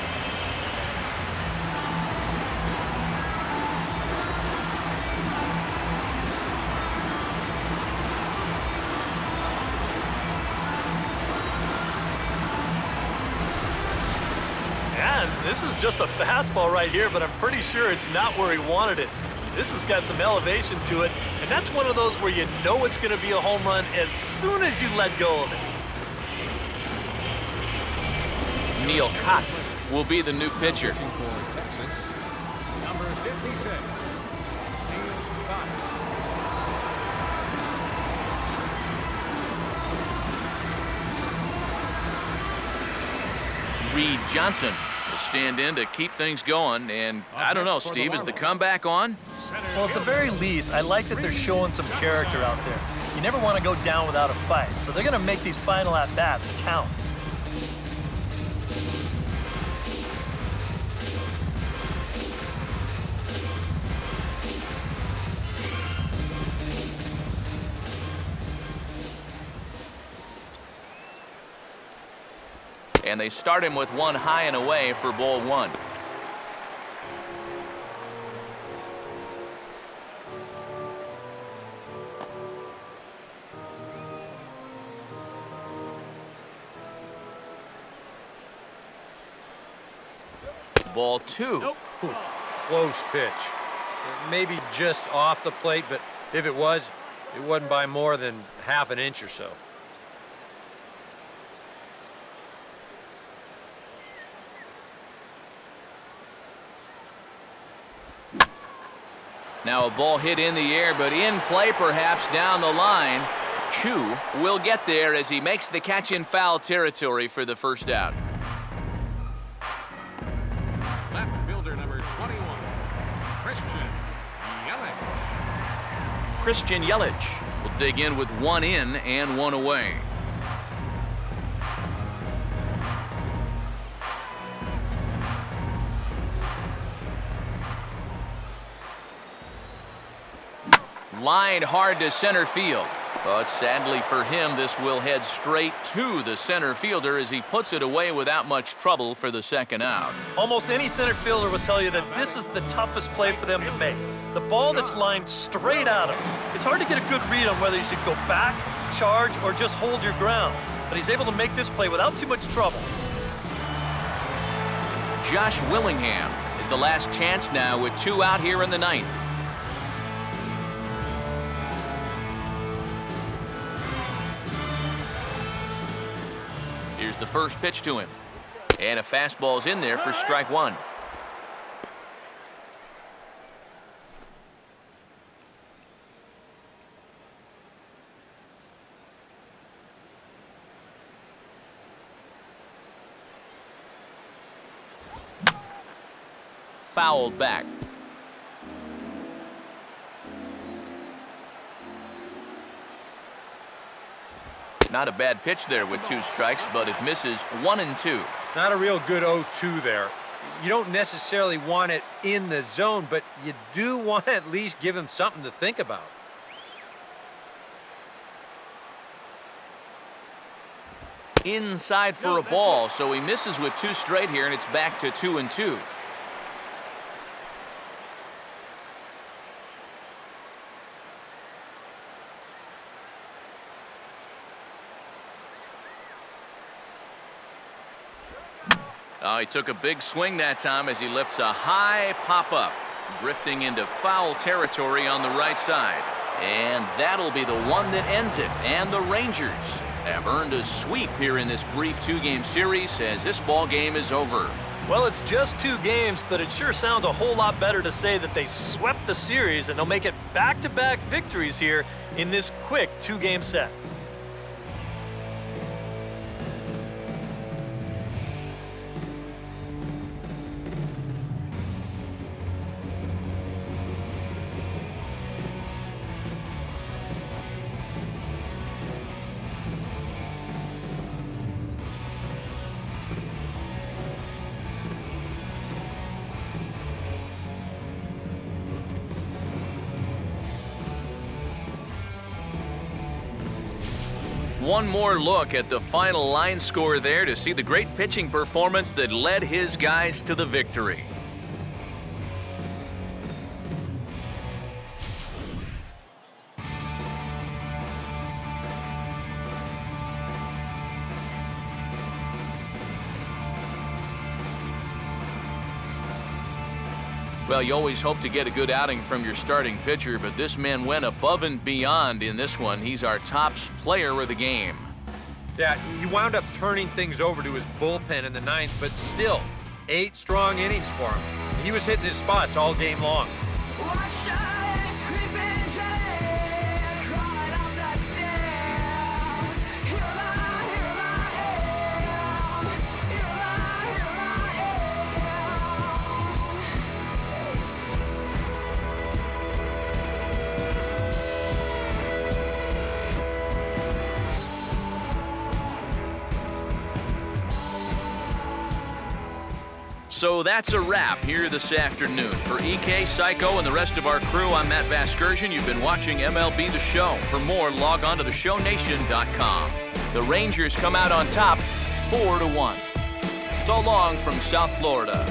Speaker 2: This is just a fastball right here, but I'm pretty sure it's not where he wanted it. This has got some elevation to it, and that's one of those where you know it's going to be a home run as soon as you let go of it.
Speaker 1: Neil Kotz will be the new pitcher.
Speaker 3: For Texas, number 56, Neil Kotz.
Speaker 1: Reed Johnson will stand in to keep things going, and I don't know, Steve, is the comeback on?
Speaker 2: Well, at the very least, I like that they're showing some character out there. You never want to go down without a fight, so they're going to make these final at-bats count.
Speaker 1: And they start him with one high and away for ball one. Ball two.
Speaker 4: Close pitch. Maybe just off the plate, but if it was, it wasn't by more than half an inch or so.
Speaker 1: Now a ball hit in the air, but in play perhaps down the line. Chu will get there as he makes the catch in foul territory for the first out.
Speaker 3: Left fielder number 21, Christian Yelich.
Speaker 1: Christian Yelich will dig in with one in and one away. Lined hard to center field, but sadly for him, this will head straight to the center fielder as he puts it away without much trouble for the second out.
Speaker 2: Almost any center fielder will tell you that this is the toughest play for them to make. The ball that's lined straight at him. It's hard to get a good read on whether you should go back, charge, or just hold your ground. But he's able to make this play without too much trouble.
Speaker 1: Josh Willingham is the last chance now with 2 out here in the ninth. Here's the first pitch to him. And a fastball's in there for strike one. Fouled back. Not a bad pitch there with 2 strikes, but it misses 1 and 2.
Speaker 4: Not a real good 0-2 there. You don't necessarily want it in the zone, but you do want to at least give him something to think about.
Speaker 1: Inside for a ball, so he misses with 2 straight here, and it's back to 2 and 2. He took a big swing that time as he lifts a high pop-up, drifting into foul territory on the right side. And that'll be the one that ends it. And the Rangers have earned a sweep here in this brief 2-game series as this ball game is over.
Speaker 2: Well, it's just 2 games, but it sure sounds a whole lot better to say that they swept the series and they'll make it back-to-back victories here in this quick 2-game set.
Speaker 1: One more look at the final line score there to see the great pitching performance that led his guys to the victory. Well, you always hope to get a good outing from your starting pitcher, but this man went above and beyond in this one. He's our top player of the game.
Speaker 4: Yeah, he wound up turning things over to his bullpen in the 9th, but still, 8 strong innings for him. He was hitting his spots all game long.
Speaker 1: So that's a wrap here this afternoon. For EK, Psycho, and the rest of our crew, I'm Matt Vasgersian. You've been watching MLB The Show. For more, log on to theshownation.com. The Rangers come out on top 4-1. So long from South Florida.